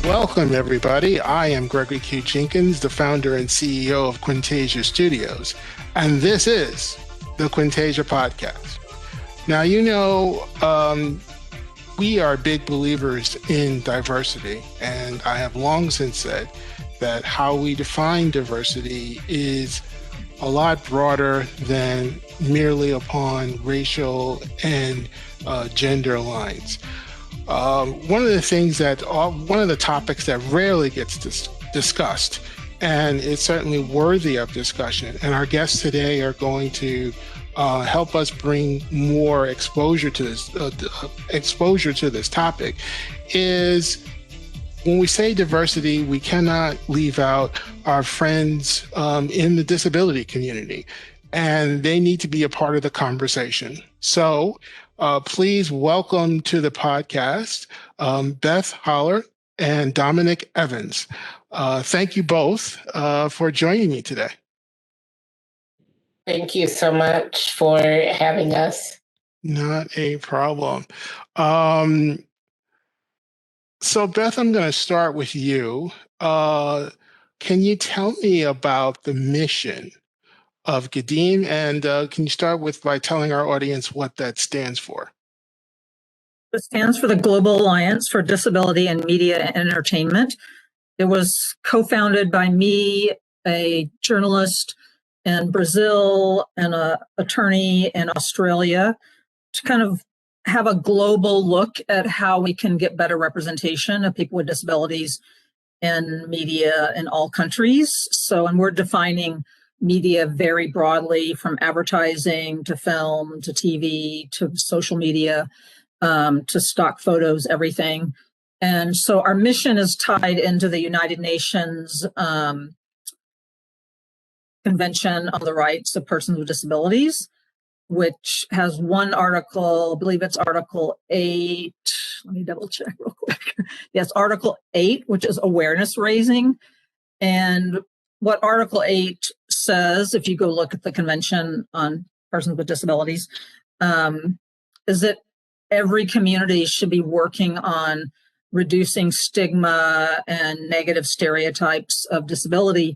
Welcome, everybody. I am Gregory Q. Jenkins, the founder and CEO of Quintasia Studios, and this is the Quintasia Podcast. Now, we are big believers in diversity, and I have long since said that how we define diversity is a lot broader than merely upon racial and gender lines. One of the topics that rarely gets discussed, and it's certainly worthy of discussion, and our guests today are going to help us bring more exposure to this topic, is when we say diversity, we cannot leave out our friends in the disability community, and they need to be a part of the conversation. So please welcome to the podcast, Beth Holler and Dominick Evans. Thank you both for joining me today. Thank you so much for having us. Not a problem. So Beth, I'm going to start with you. Can you tell me about the mission of GADIM, and can you start by telling our audience what that stands for? It stands for the Global Alliance for Disability in Media and Entertainment. It was co-founded by me, a journalist in Brazil, and an attorney in Australia, to kind of have a global look at how we can get better representation of people with disabilities in media in all countries. And we're defining media very broadly, from advertising to film to TV to social media to stock photos, everything. And so our mission is tied into the United Nations Convention on the Rights of Persons with Disabilities, which has one article, I believe it's Article 8. Let me double check real quick. Yes, Article 8, which is awareness raising. And what Article 8 says, if you go look at the Convention on Persons with Disabilities, is that every community should be working on reducing stigma and negative stereotypes of disability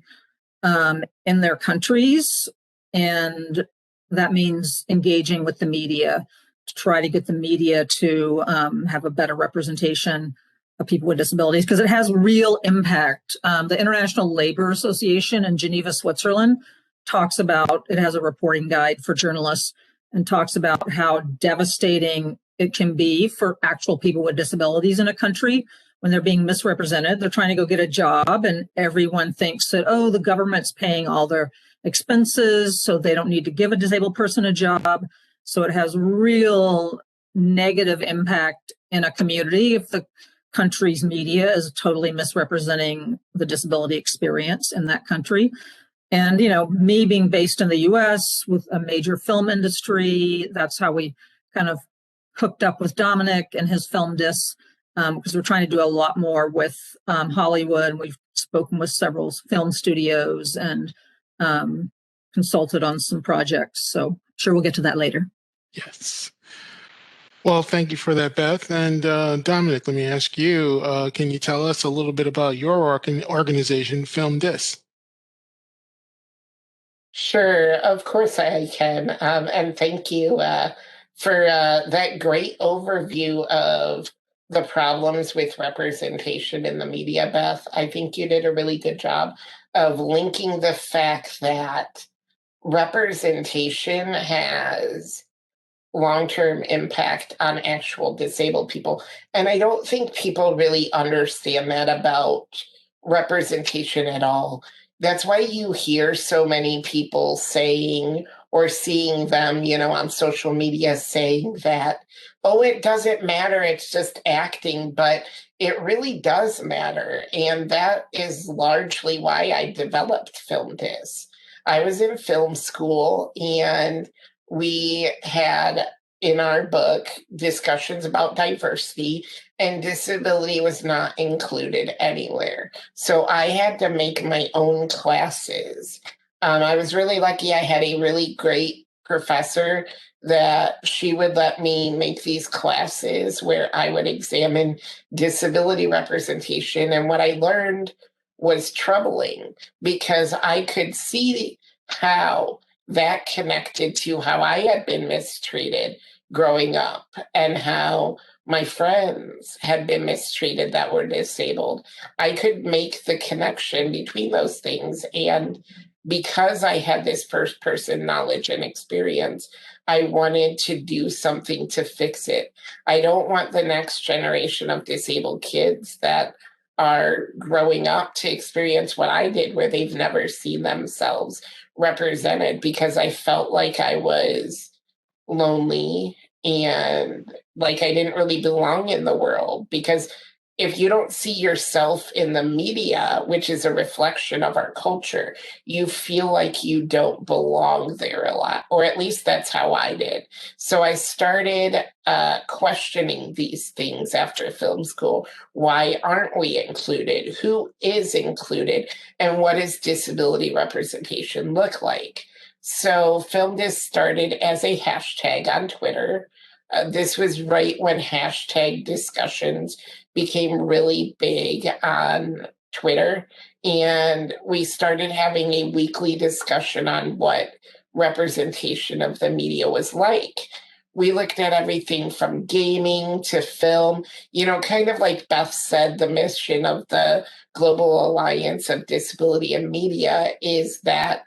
in their countries. And that means engaging with the media to try to get the media to have a better representation of people with disabilities, because it has real impact. The International Labor Association in Geneva, Switzerland, talks about, it has a reporting guide for journalists, and talks about how devastating it can be for actual people with disabilities in a country when they're being misrepresented. They're trying to go get a job, and everyone thinks that, oh, the government's paying all their expenses, so they don't need to give a disabled person a job. So it has real negative impact in a community if the country's media is totally misrepresenting the disability experience in that country. And, me being based in the US with a major film industry, that's how we kind of hooked up with Dominick and his FilmDis, because we're trying to do a lot more with Hollywood. We've spoken with several film studios and consulted on some projects. So I'm sure we'll get to that later. Yes. Well, thank you for that, Beth. And Dominick, let me ask you, can you tell us a little bit about your organization, FilmDis? Sure, of course I can. And thank you for that great overview of the problems with representation in the media, Beth. I think you did a really good job of linking the fact that representation has long-term impact on actual disabled people. And I don't think people really understand that about representation at all. That's why you hear so many people saying or seeing them, on social media saying that, oh, it doesn't matter, it's just acting, but it really does matter. And that is largely why I developed FilmDis. I was in film school and we had in our book discussions about diversity, and disability was not included anywhere. So I had to make my own classes. I was really lucky. I had a really great professor that she would let me make these classes where I would examine disability representation. And what I learned was troubling because I could see how that connected to how I had been mistreated growing up and how my friends had been mistreated that were disabled. I could make the connection between those things. And because I had this first person knowledge and experience, I wanted to do something to fix it. I don't want the next generation of disabled kids that are growing up to experience what I did, where they've never seen themselves represented, because I felt like I was lonely and like I didn't really belong in the world. Because if you don't see yourself in the media, which is a reflection of our culture, you feel like you don't belong there a lot, or at least that's how I did. So I started questioning these things after film school. Why aren't we included? Who is included? And what does disability representation look like? So FilmDis started as a hashtag on Twitter. This was right when hashtag discussions became really big on Twitter. And we started having a weekly discussion on what representation of the media was like. We looked at everything from gaming to film, kind of like Beth said, the mission of the Global Alliance of Disability and Media is that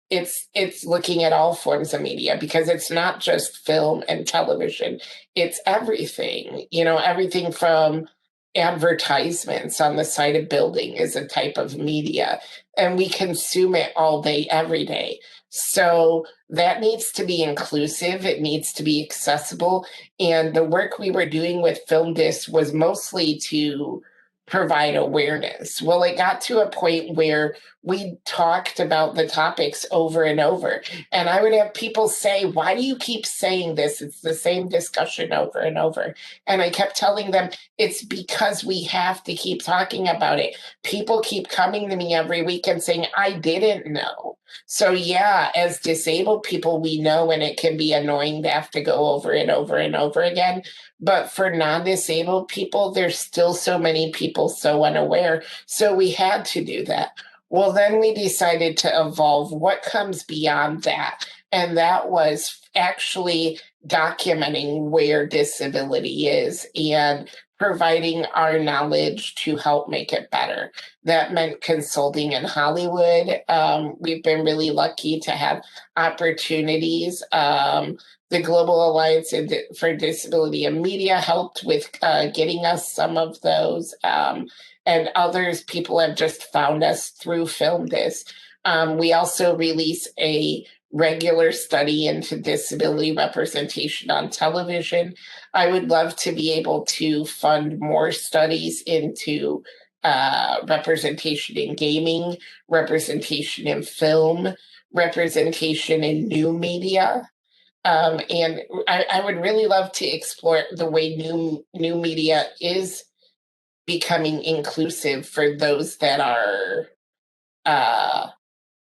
it's looking at all forms of media, because it's not just film and television. It's everything, everything from advertisements on the side of building is a type of media, and we consume it all day, every day. So that needs to be inclusive. It needs to be accessible. And the work we were doing with FilmDis was mostly to provide awareness. Well, it got to a point where we talked about the topics over and over. And I would have people say, why do you keep saying this? It's the same discussion over and over. And I kept telling them, it's because we have to keep talking about it. People keep coming to me every week and saying, I didn't know. So yeah, as disabled people, we know, and it can be annoying to have to go over and over and over again. But for non-disabled people, there's still so many people so unaware. So we had to do that. Well, then we decided to evolve what comes beyond that. And that was actually documenting where disability is and providing our knowledge to help make it better. That meant consulting in Hollywood. We've been really lucky to have opportunities. The Global Alliance for Disability and Media helped with getting us some of those. And others, people have just found us through FilmDis. We also release a regular study into disability representation on television. I would love to be able to fund more studies into representation in gaming, representation in film, representation in new media. And I would really love to explore the way new media is becoming inclusive for those that are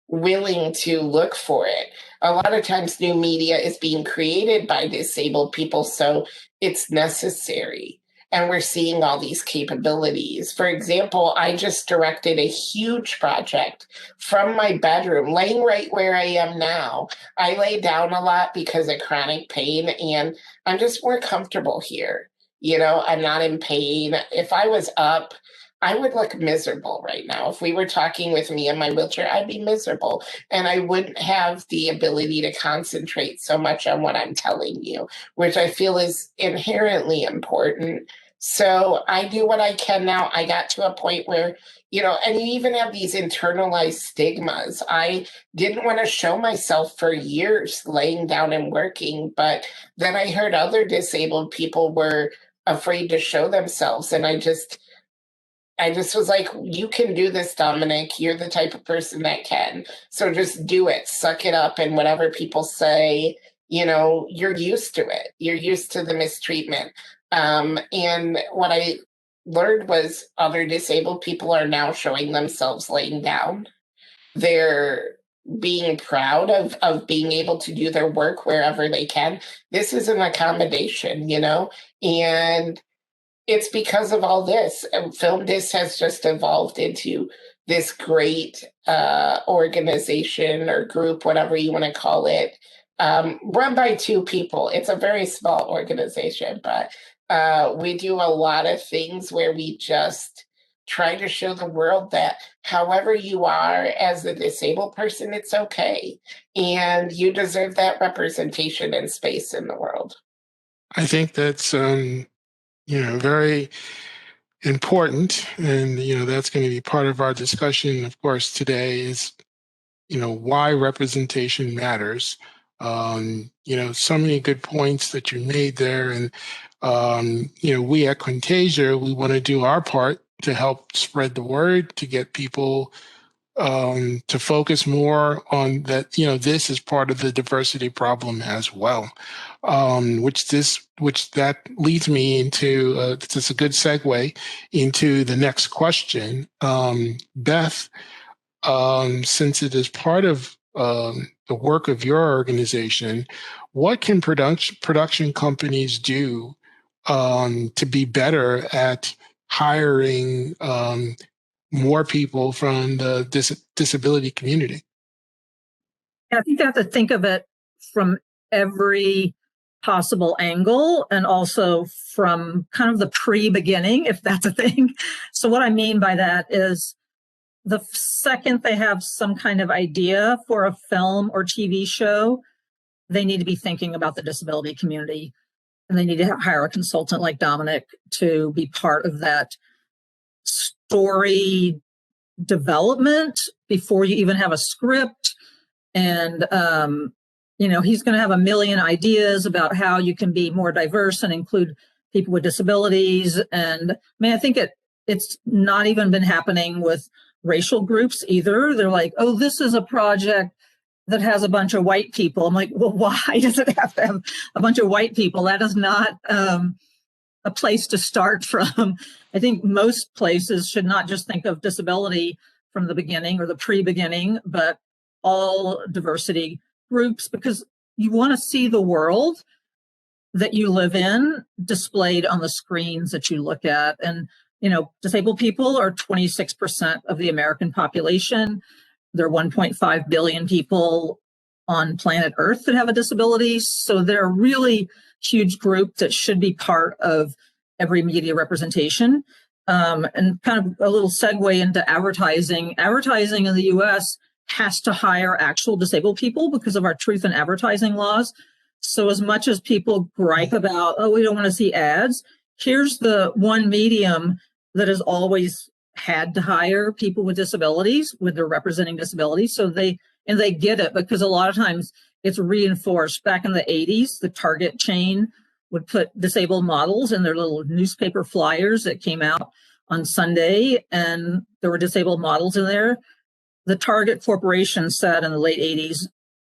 willing to look for it. A lot of times new media is being created by disabled people, so it's necessary. And we're seeing all these capabilities. For example, I just directed a huge project from my bedroom, laying right where I am now. I lay down a lot because of chronic pain, and I'm just more comfortable here. I'm not in pain. If I was up, I would look miserable right now. If we were talking with me in my wheelchair, I'd be miserable. And I wouldn't have the ability to concentrate so much on what I'm telling you, which I feel is inherently important. So I do what I can now. I got to a point where, and you even have these internalized stigmas. I didn't want to show myself for years laying down and working, but then I heard other disabled people were afraid to show themselves. And I just was like, you can do this, Dominick. You're the type of person that can. So just do it, suck it up. And whatever people say, you're used to it. You're used to the mistreatment. And what I learned was other disabled people are now showing themselves laying down. They're being proud of being able to do their work wherever they can. This is an accommodation, and it's because of all this. FilmDis has just evolved into this great organization or group, whatever you want to call it, run by 2 people. It's a very small organization, but we do a lot of things where we just try to show the world that however you are as a disabled person, it's okay. And you deserve that representation and space in the world. I think that's, very important. And, that's going to be part of our discussion, of course, today is, why representation matters. So many good points that you made there. And, we at Quintasia, we want to do our part to help spread the word, to get people to focus more on that, this is part of the diversity problem as well. Which that leads me into, it's a good segue into the next question. Beth, since it is part of the work of your organization, what can production companies do to be better at hiring more people from the disability community? I think you have to think of it from every possible angle and also from kind of the pre-beginning, if that's a thing. So what I mean by that is the second they have some kind of idea for a film or TV show, they need to be thinking about the disability community, and they need to hire a consultant like Dominick to be part of that story development before you even have a script. And, he's going to have a million ideas about how you can be more diverse and include people with disabilities. And I think it's not even been happening with racial groups either. They're like, oh, this is a project that has a bunch of white people. I'm like, well, why does it have to have a bunch of white people? That is not a place to start from. I think most places should not just think of disability from the beginning or the pre-beginning, but all diversity groups, because you want to see the world that you live in displayed on the screens that you look at. And, disabled people are 26% of the American population. There are 1.5 billion people on planet Earth that have a disability. So they're a really huge group that should be part of every media representation. And kind of a little segue into advertising. Advertising in the US has to hire actual disabled people because of our truth in advertising laws. So as much as people gripe about, oh, we don't want to see ads, here's the one medium that has always had to hire people with disabilities when they're representing disabilities. So they get it because a lot of times it's reinforced. Back in the 80s, the Target chain would put disabled models in their little newspaper flyers that came out on Sunday, and there were disabled models in there. The Target Corporation said in the late 80s,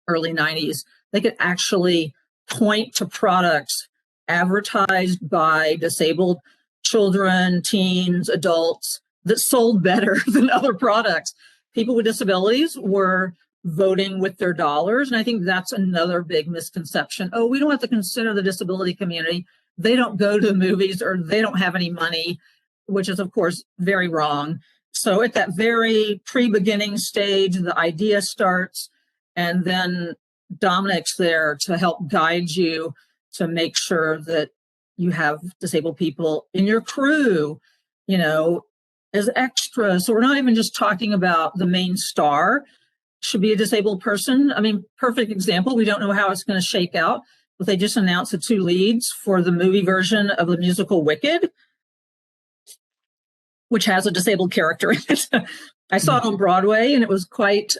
early 90s, they could actually point to products advertised by disabled children, teens, adults that sold better than other products. People with disabilities were voting with their dollars. And I think that's another big misconception. Oh, we don't have to consider the disability community. They don't go to the movies or they don't have any money, which is, of course, very wrong. So at that very pre-beginning stage, the idea starts, and then Dominick's there to help guide you to make sure that you have disabled people in your crew, as extras. So we're not even just talking about the main star should be a disabled person. Perfect example. We don't know how it's going to shake out, but they just announced the 2 leads for the movie version of the musical Wicked. which has a disabled character in it. I saw it on Broadway, and it was quite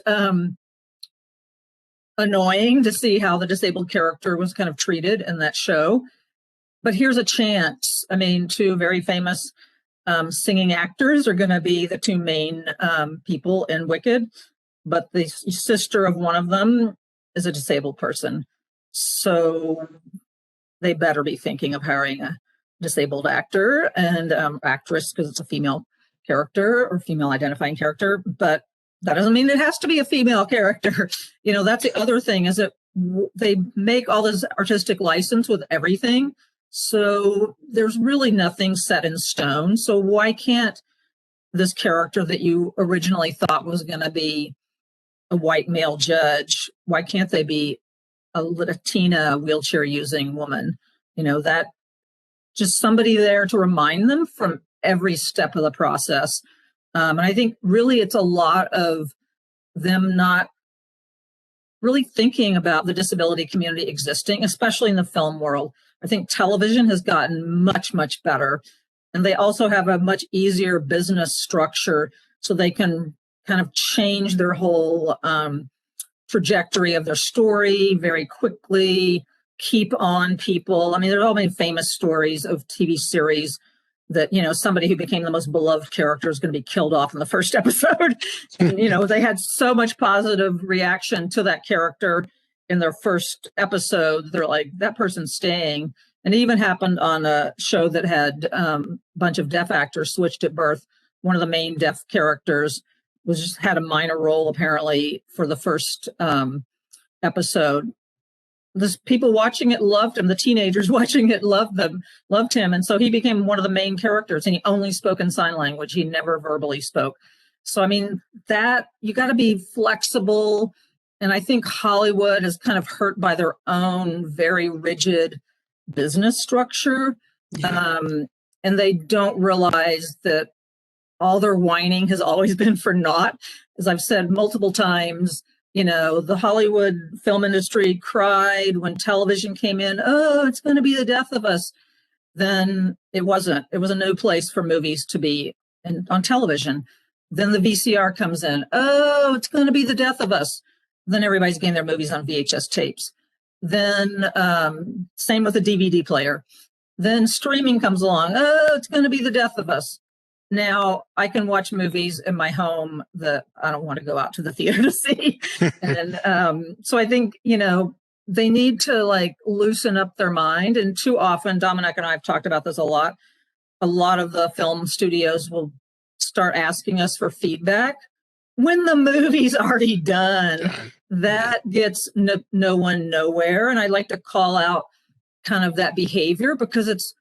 annoying to see how the disabled character was kind of treated in that show. But here's a chance. I mean, two very famous singing actors are going to be the two main people in Wicked, but the sister of one of them is a disabled person. So they better be thinking of hiring a disabled actor and actress, because it's a female character or female identifying character. But that doesn't mean it has to be a female character. That's the other thing, is that they make all this artistic license with everything. So there's really nothing set in stone. So why can't this character that you originally thought was going to be a white male judge, why can't they be a Latina wheelchair using woman? That just somebody there to remind them from every step of the process. And I think really it's a lot of them not really thinking about the disability community existing, especially in the film world. I think television has gotten much, much better. And they also have a much easier business structure, so they can kind of change their whole trajectory of their story very quickly, keep on people. I mean, there are all many famous stories of TV series that, somebody who became the most beloved character is going to be killed off in the first episode. And, they had so much positive reaction to that character in their first episode. They're like, that person's staying. And it even happened on a show that had a bunch of deaf actors switched at birth. One of the main deaf characters had a minor role, apparently, for the first episode. The people watching it loved him. The teenagers watching it loved him. And so he became one of the main characters, and he only spoke in sign language. He never verbally spoke. So, I mean, that you got to be flexible. And I think Hollywood is kind of hurt by their own very rigid business structure. Yeah. And they don't realize that all their whining has always been for naught. As I've said multiple times, the Hollywood film industry cried when television came in, oh, it's going to be the death of us. Then it wasn't. It was a new place for movies to be on television. Then the VCR comes in, oh, it's going to be the death of us. Then everybody's getting their movies on VHS tapes. Then same with the DVD player. Then streaming comes along, oh, it's going to be the death of us. Now I can watch movies in my home that I don't want to go out to the theater to see. And so I think, they need to loosen up their mind. And too often, Dominick and I have talked about this a lot of the film studios will start asking us for feedback when the movie's already done. That gets no one nowhere. And I'd like to call out kind of that behavior, because it's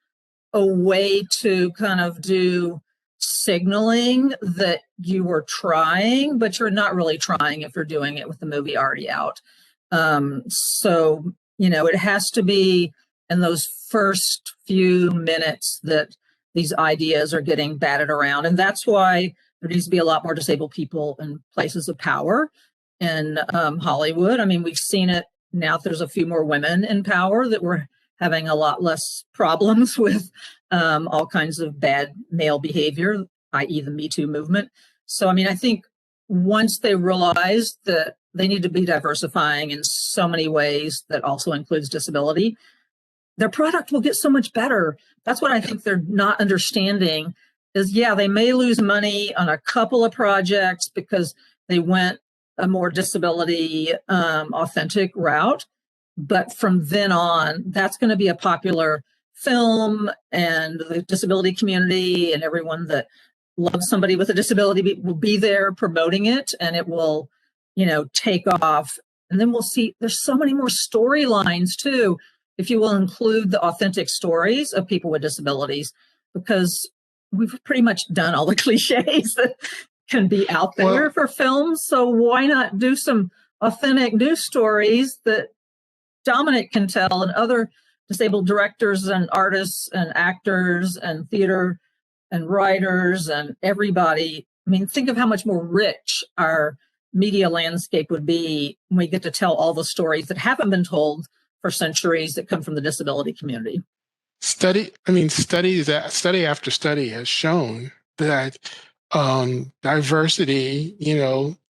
a way to kind of do signaling that you were trying, but you're not really trying if you're doing it with the movie already out. So, it has to be in those first few minutes that these ideas are getting batted around. And that's why there needs to be a lot more disabled people in places of power in Hollywood. I mean, we've seen it now. There's a few more women in power, that we're having a lot less problems with all kinds of bad male behavior, i.e. the Me Too movement. So, I mean, I think once they realize that they need to be diversifying in so many ways that also includes disability, their product will get so much better. That's what I think they're not understanding is, yeah, they may lose money on a couple of projects because they went a more disability authentic route. But from then on, that's going to be a popular film, and the disability community and everyone that loves somebody with a disability will be there promoting it, and it will, take off. And then we'll see there's so many more storylines too, if you will include the authentic stories of people with disabilities, because we've pretty much done all the cliches that can be out there for films. So why not do some authentic news stories that Dominick can tell, and other disabled directors and artists and actors and theater and writers and everybody. I mean, think of how much more rich our media landscape would be when we get to tell all the stories that haven't been told for centuries that come from the disability community. Study after study has shown that diversity,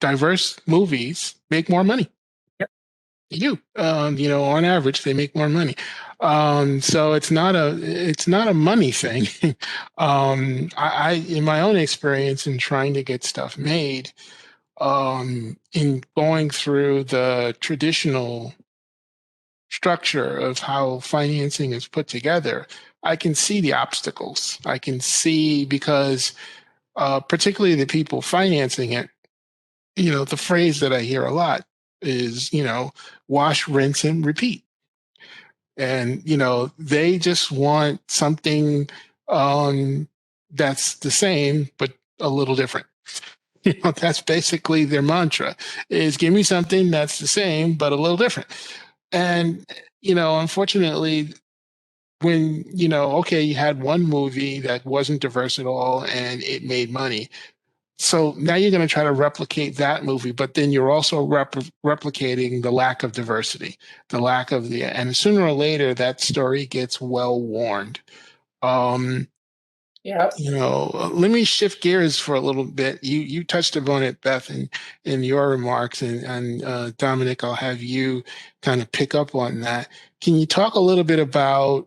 diverse movies make more money. Yep. They do. On average, they make more money. So it's not a money thing. In my own experience in trying to get stuff made, in going through the traditional structure of how financing is put together, I can see the obstacles. I can see because particularly the people financing it, the phrase that I hear a lot is, wash, rinse, and repeat. And, they just want something that's the same, but a little different. That's basically their mantra is give me something that's the same, but a little different. And, unfortunately, when, okay, you had one movie that wasn't diverse at all and it made money. So now you're going to try to replicate that movie, but then you're also replicating the lack of diversity, and sooner or later that story gets well worn. Yeah. Let me shift gears for a little bit. You touched upon it, Beth, in your remarks, and Dominic, I'll have you kind of pick up on that. Can you talk a little bit about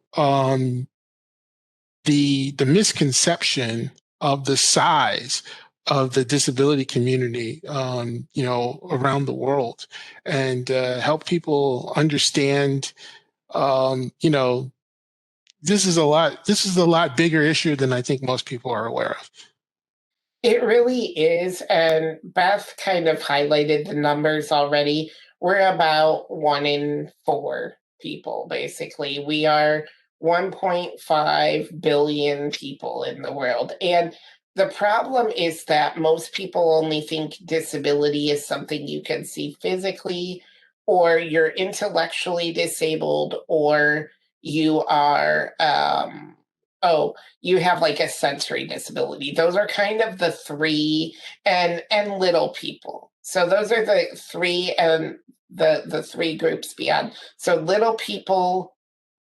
the misconception of the size of the disability community, around the world, and help people understand, this is a lot. This is a lot bigger issue than I think most people are aware of. It really is. And Beth kind of highlighted the numbers already. We're about 1 in 4 people, basically. We are 1.5 billion people in the world. And the problem is that most people only think disability is something you can see physically, or you're intellectually disabled, or you are, you have like a sensory disability. Those are kind of the three, and little people. So those are the three, and the three groups beyond. So little people,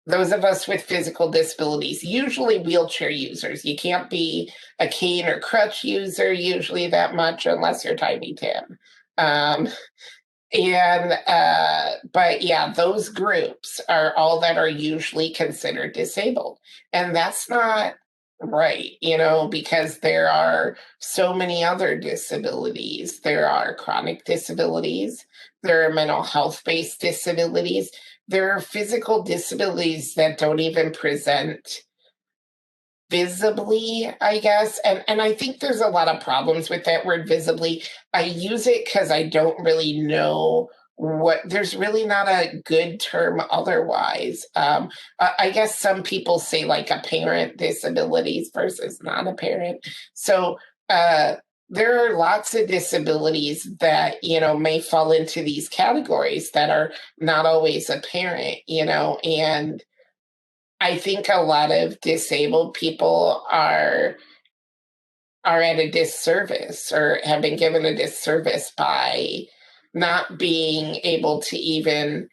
those of us with physical disabilities, usually wheelchair users. You can't be a cane or crutch user usually that much unless you're Tiny Tim. But yeah, those groups are all that are usually considered disabled. And that's not right, because there are so many other disabilities. There are chronic disabilities, there are mental health-based disabilities, there are physical disabilities that don't even present visibly, I guess. And I think there's a lot of problems with that word visibly. I use it because I don't really know there's really not a good term otherwise. I guess some people say like apparent disabilities versus non-apparent. So there are lots of disabilities that, may fall into these categories that are not always apparent, and I think a lot of disabled people are at a disservice, or have been given a disservice by not being able to even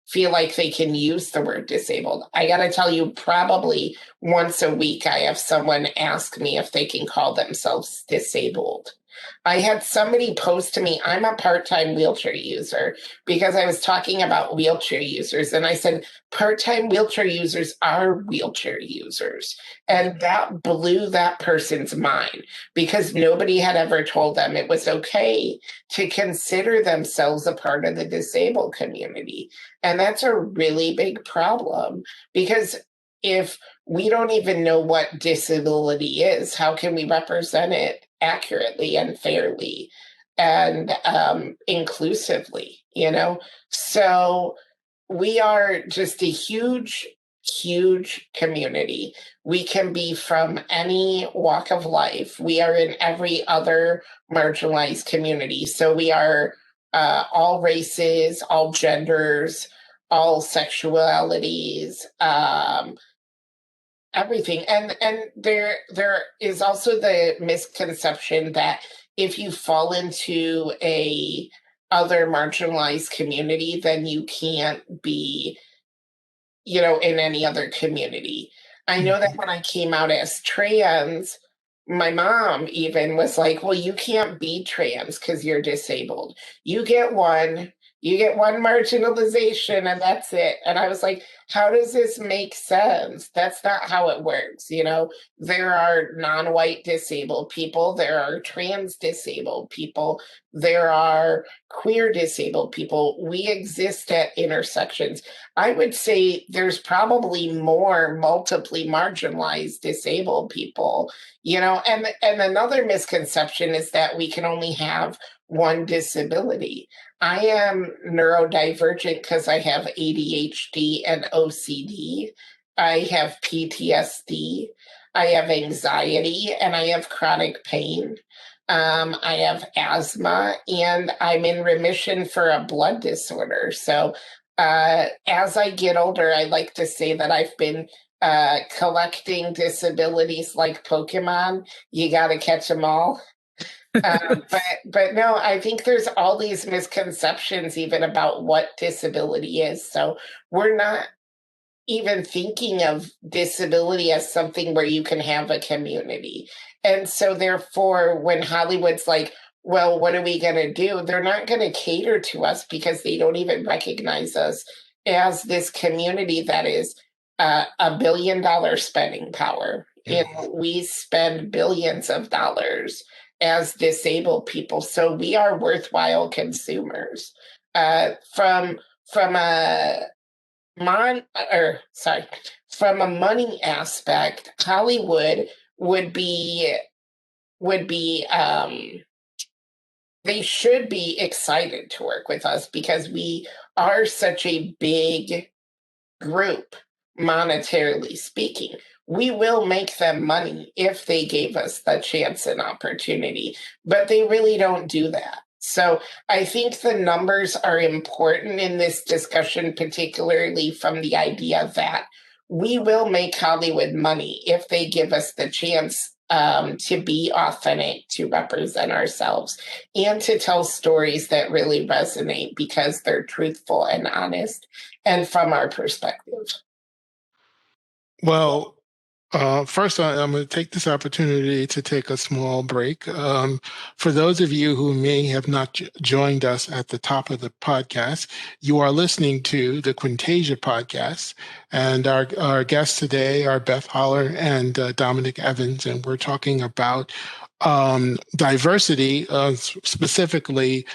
feel like they can use the word disabled. I got to tell you, probably once a week, I have someone ask me if they can call themselves disabled. I had somebody post to me, I'm a part-time wheelchair user, because I was talking about wheelchair users. And I said, part-time wheelchair users are wheelchair users. And that blew that person's mind, because nobody had ever told them it was okay to consider themselves a part of the disabled community. And that's a really big problem, because if we don't even know what disability is, how can we represent it accurately and fairly and inclusively, So we are just a huge, huge community. We can be from any walk of life. We are in every other marginalized community. So we are all races, all genders, all sexualities, everything. And there is also the misconception that if you fall into a other marginalized community, then you can't be, in any other community. I know that when I came out as trans, my mom even was like, well, you can't be trans because you're disabled. You get one marginalization and that's it. And I was like, how does this make sense? That's not how it works. There are non-white disabled people, there are trans disabled people, there are queer disabled people. We exist at intersections. I would say there's probably more multiply marginalized disabled people, and another misconception is that we can only have one disability. I am neurodivergent because I have ADHD and OCD. I have PTSD. I have anxiety and I have chronic pain. I have asthma and I'm in remission for a blood disorder. So as I get older, I like to say that I've been collecting disabilities like Pokemon. You got to catch them all. But no, I think there's all these misconceptions even about what disability is. So we're not even thinking of disability as something where you can have a community. And so therefore, when Hollywood's like, well, what are we going to do? They're not going to cater to us because they don't even recognize us as this community that is $1 billion spending power. And we spend billions of dollars as disabled people. So we are worthwhile consumers. From a from a money aspect, Hollywood would be they should be excited to work with us because we are such a big group, monetarily speaking. We will make them money if they gave us the chance and opportunity, but they really don't do that. So I think the numbers are important in this discussion, particularly from the idea that we will make Hollywood money if they give us the chance to be authentic, to represent ourselves, and to tell stories that really resonate because they're truthful and honest and from our perspective. Well, first, I'm going to take this opportunity to take a small break. For those of you who may have not joined us at the top of the podcast, you are listening to the Quintasia podcast, and our guests today are Beth Holler and Dominick Evans, and we're talking about diversity, specifically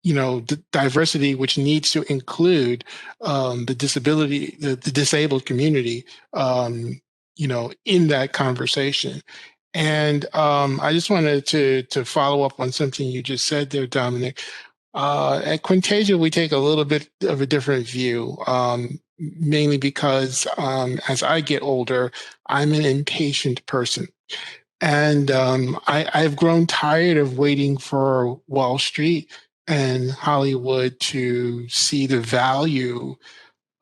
the diversity, which needs to include the disabled community, in that conversation. And I just wanted to follow up on something you just said there, Dominick. At Quintasia, we take a little bit of a different view, mainly because as I get older, I'm an impatient person. And I've grown tired of waiting for Wall Street and Hollywood to see the value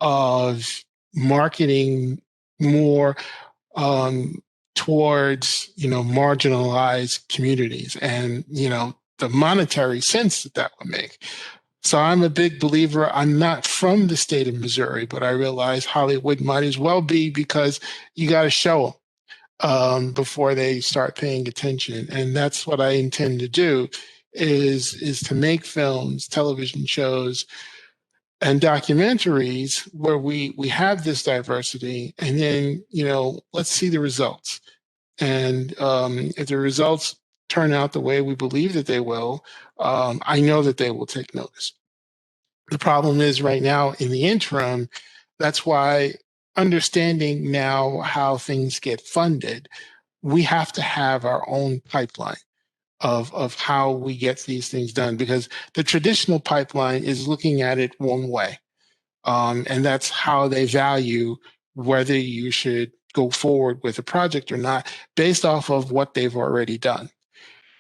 of marketing more towards, marginalized communities and, the monetary sense that would make. So I'm a big believer. I'm not from the state of Missouri, but I realize Hollywood might as well be because you got to show them before they start paying attention. And that's what I intend to do is to make films, television shows, and documentaries where we have this diversity, and then, let's see the results. And if the results turn out the way we believe that they will, I know that they will take notice. The problem is right now in the interim, that's why understanding now how things get funded, we have to have our own pipeline of how we get these things done, because the traditional pipeline is looking at it one way. And that's how they value whether you should go forward with a project or not, based off of what they've already done.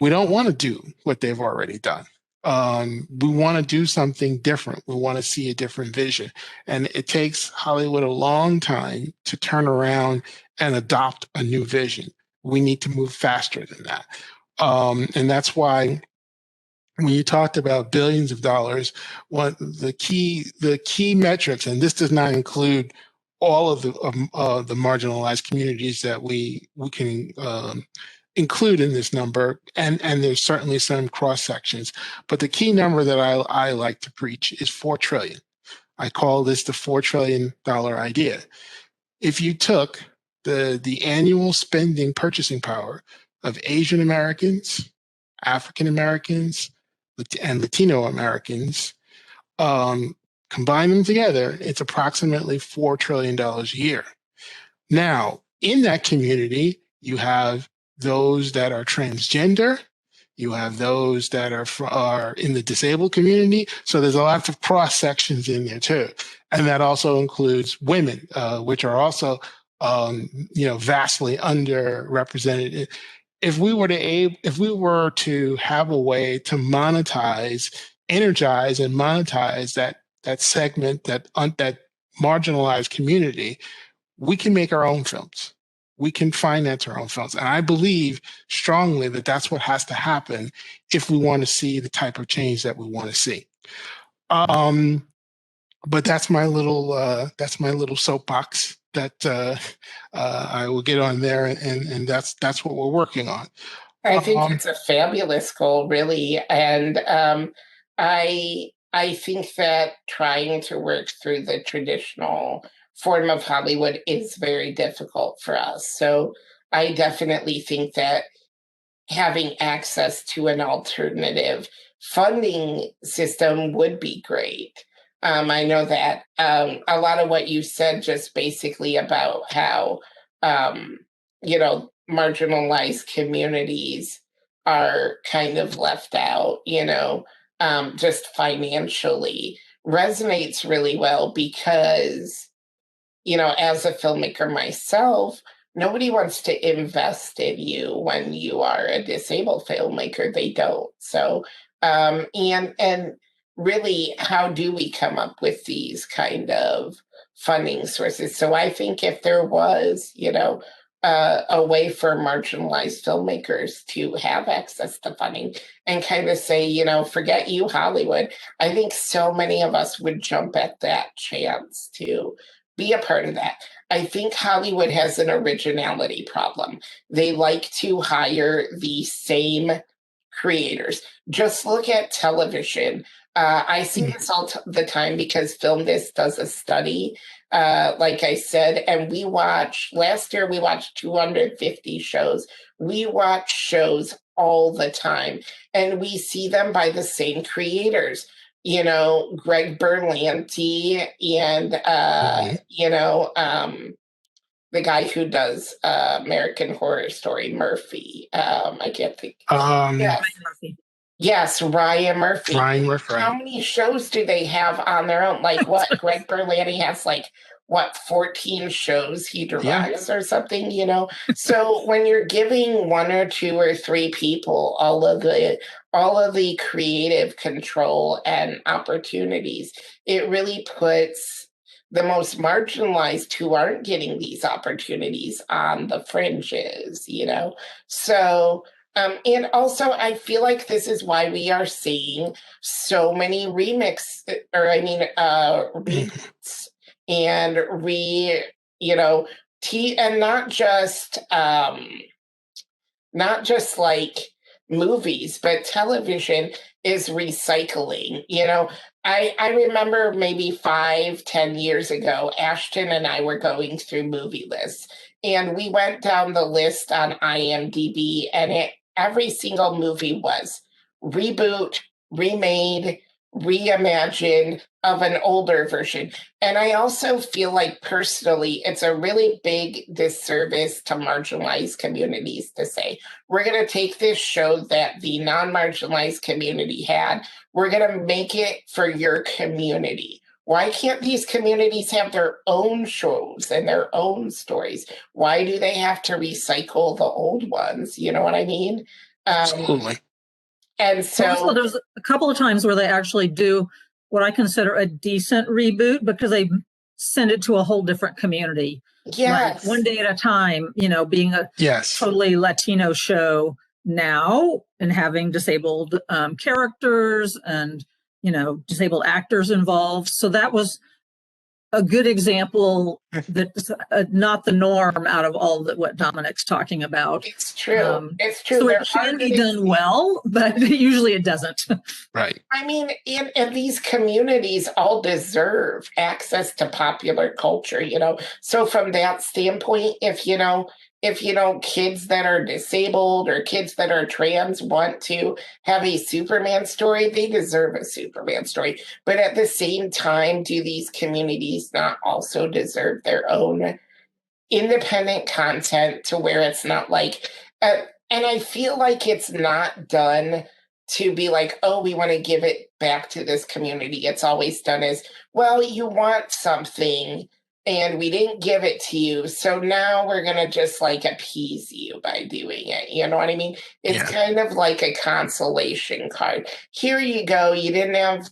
We don't want to do what they've already done. We want to do something different. We want to see a different vision. And it takes Hollywood a long time to turn around and adopt a new vision. We need to move faster than that. And that's why when you talked about billions of dollars, what the key metrics, and this does not include all of the marginalized communities that we can include in this number, and there's certainly some cross sections. But the key number that I like to preach is 4 trillion. I call this the $4 trillion idea. If you took the annual spending purchasing power of Asian Americans, African Americans, and Latino Americans, combine them together, it's approximately $4 trillion a year. Now, in that community, you have those that are transgender, you have those that are in the disabled community. So there's a lot of cross sections in there too, and that also includes women, which are also vastly underrepresented. If we were to have a way to energize and monetize that segment, that marginalized community, we can make our own films. We can finance our own films. And I believe strongly that that's what has to happen if we want to see the type of change that we want to see. But that's my little soapbox that I will get on there, and that's what we're working on. I think it's a fabulous goal, really. And I think that trying to work through the traditional form of Hollywood is very difficult for us. So I definitely think that having access to an alternative funding system would be great. I know that a lot of what you said just basically about how, marginalized communities are kind of left out, just financially resonates really well because, as a filmmaker myself, nobody wants to invest in you when you are a disabled filmmaker. They don't. So, and really, how do we come up with these kind of funding sources? So I think if there was, a way for marginalized filmmakers to have access to funding and kind of say, forget you, Hollywood, I think so many of us would jump at that chance to be a part of that. I think Hollywood has an originality problem. They like to hire the same creators. Just look at television. I see this all the time because FilmDis does a study, like I said, and last year we watched 250 shows. We watch shows all the time, and we see them by the same creators. Greg Berlanti and, the guy who does American Horror Story, Murphy. I can't think. Yes. Murphy. Yes, Ryan Murphy. Ryan Murphy. How many shows do they have on their own? Like what? Greg Berlanti has 14 shows he directs or something, So when you're giving 1 or 2 or 3 people all of the creative control and opportunities, it really puts the most marginalized who aren't getting these opportunities on the fringes, So and also, I feel like this is why we are seeing so many reboots and and not just like movies, but television is recycling. I remember maybe 5-10 years ago, Ashton and I were going through movie lists, and we went down the list on IMDb, and every single movie was reboot, remade, reimagined of an older version. And I also feel like personally, it's a really big disservice to marginalized communities to say, we're going to take this show that the non-marginalized community had, we're going to make it for your community. Why can't these communities have their own shows and their own stories? Why do they have to recycle the old ones? You know what I mean? Absolutely. And so also, there's a couple of times where they actually do what I consider a decent reboot because they send it to a whole different community. Yes. Like One Day at a Time, being a totally Latino show now and having disabled characters and, disabled actors involved. So that was a good example that's not the norm out of all that what Dominick's talking about. It's true. It's true. So it can be done well, but usually it doesn't. Right. I mean, and these communities all deserve access to popular culture, So from that standpoint, if kids that are disabled or kids that are trans want to have a Superman story, they deserve a Superman story. But at the same time, do these communities not also deserve their own independent content to where it's not like, and I feel like it's not done to be like, oh, we want to give it back to this community. It's always done as, well, you want something and we didn't give it to you. So now we're going to just like appease you by doing it. You know what I mean? It's kind of like a consolation card. Here you go. You didn't have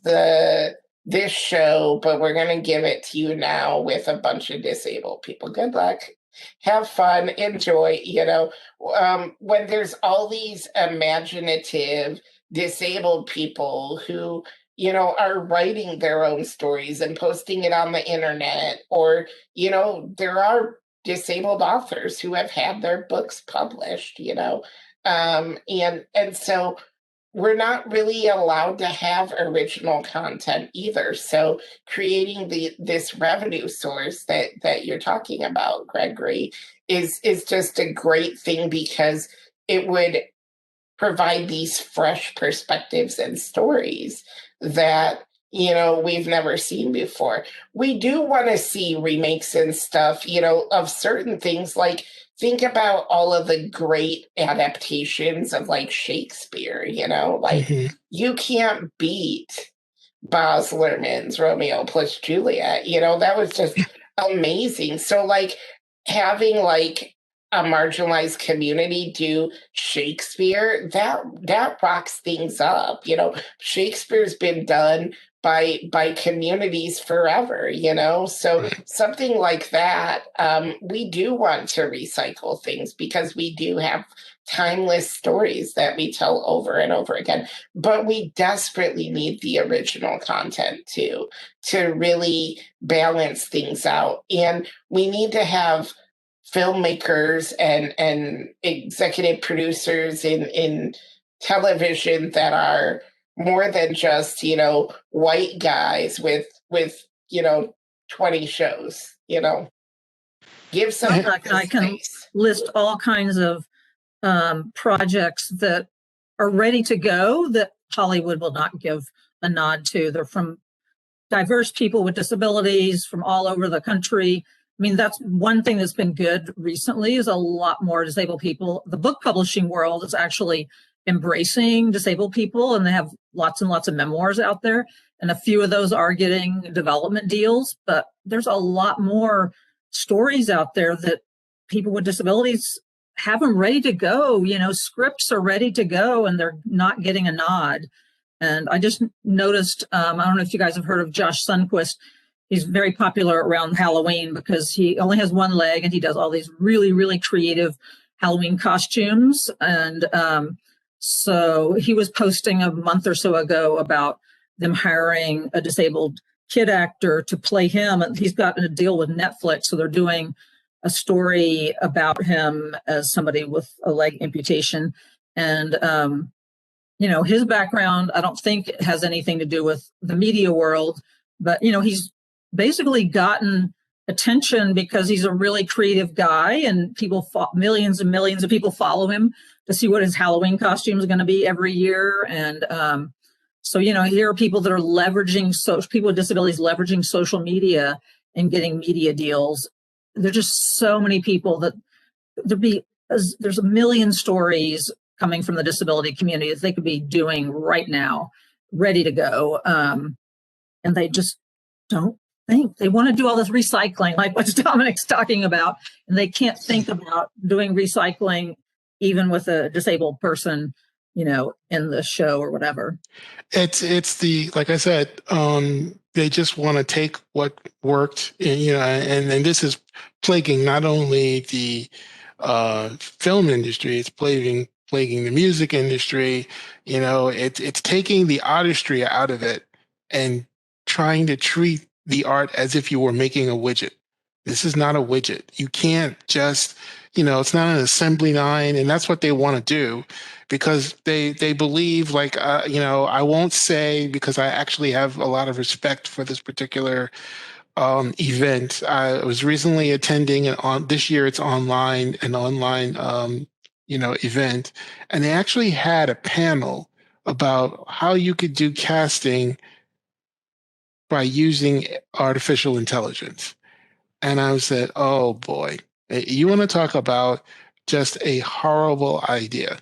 this show, but we're going to give it to you now with a bunch of disabled people. Good luck. Have fun. Enjoy. When there's all these imaginative disabled people who are writing their own stories and posting it on the internet, or there are disabled authors who have had their books published, and so we're not really allowed to have original content either. So creating this revenue source that you're talking about, Gregory, is just a great thing, because it would provide these fresh perspectives and stories that we've never seen before. We do want to see remakes and stuff, of certain things. Like, think about all of the great adaptations of like Shakespeare, you can't beat Baz Luhrmann's Romeo plus Juliet. That was just amazing. So like having like a marginalized community do Shakespeare, that rocks things up. Shakespeare's been done by communities forever, so something like that. We do want to recycle things because we do have timeless stories that we tell over and over again, but we desperately need the original content too, to really balance things out. And we need to have filmmakers and executive producers in television that are more than just white guys with 20 shows. Give some. I can list all kinds of projects that are ready to go that Hollywood will not give a nod to. They're from diverse people with disabilities from all over the country. I mean, that's one thing that's been good recently, is a lot more disabled people. The book publishing world is actually embracing disabled people, and they have lots and lots of memoirs out there. And a few of those are getting development deals, but there's a lot more stories out there that people with disabilities have them ready to go. Scripts are ready to go and they're not getting a nod. And I just noticed, I don't know if you guys have heard of Josh Sundquist. He's very popular around Halloween because he only has one leg and he does all these really, really creative Halloween costumes. And so he was posting a month or so ago about them hiring a disabled kid actor to play him. He's gotten a deal with Netflix, so they're doing a story about him as somebody with a leg amputation. And his background, I don't think it has anything to do with the media world, but he's basically gotten attention because he's a really creative guy, and millions and millions of people follow him to see what his Halloween costume is going to be every year. And so here are people that are leveraging people with disabilities leveraging social media and getting media deals. There's just so many people that there's a million stories coming from the disability community that they could be doing right now, ready to go. And they just don't think. They want to do all this recycling, like what Dominick's talking about, and they can't think about doing recycling even with a disabled person, in the show or whatever. It's like I said, they just want to take what worked, and this is plaguing not only the film industry, it's plaguing the music industry. It's taking the artistry out of it and trying to treat the art as if you were making a widget. This is not a widget. You can't just, it's not an assembly line, and that's what they want to do because they believe like, I won't say because I actually have a lot of respect for this particular event. I was recently attending this year it's an online event, and they actually had a panel about how you could do casting by using artificial intelligence. And I said, oh boy, you want to talk about just a horrible idea?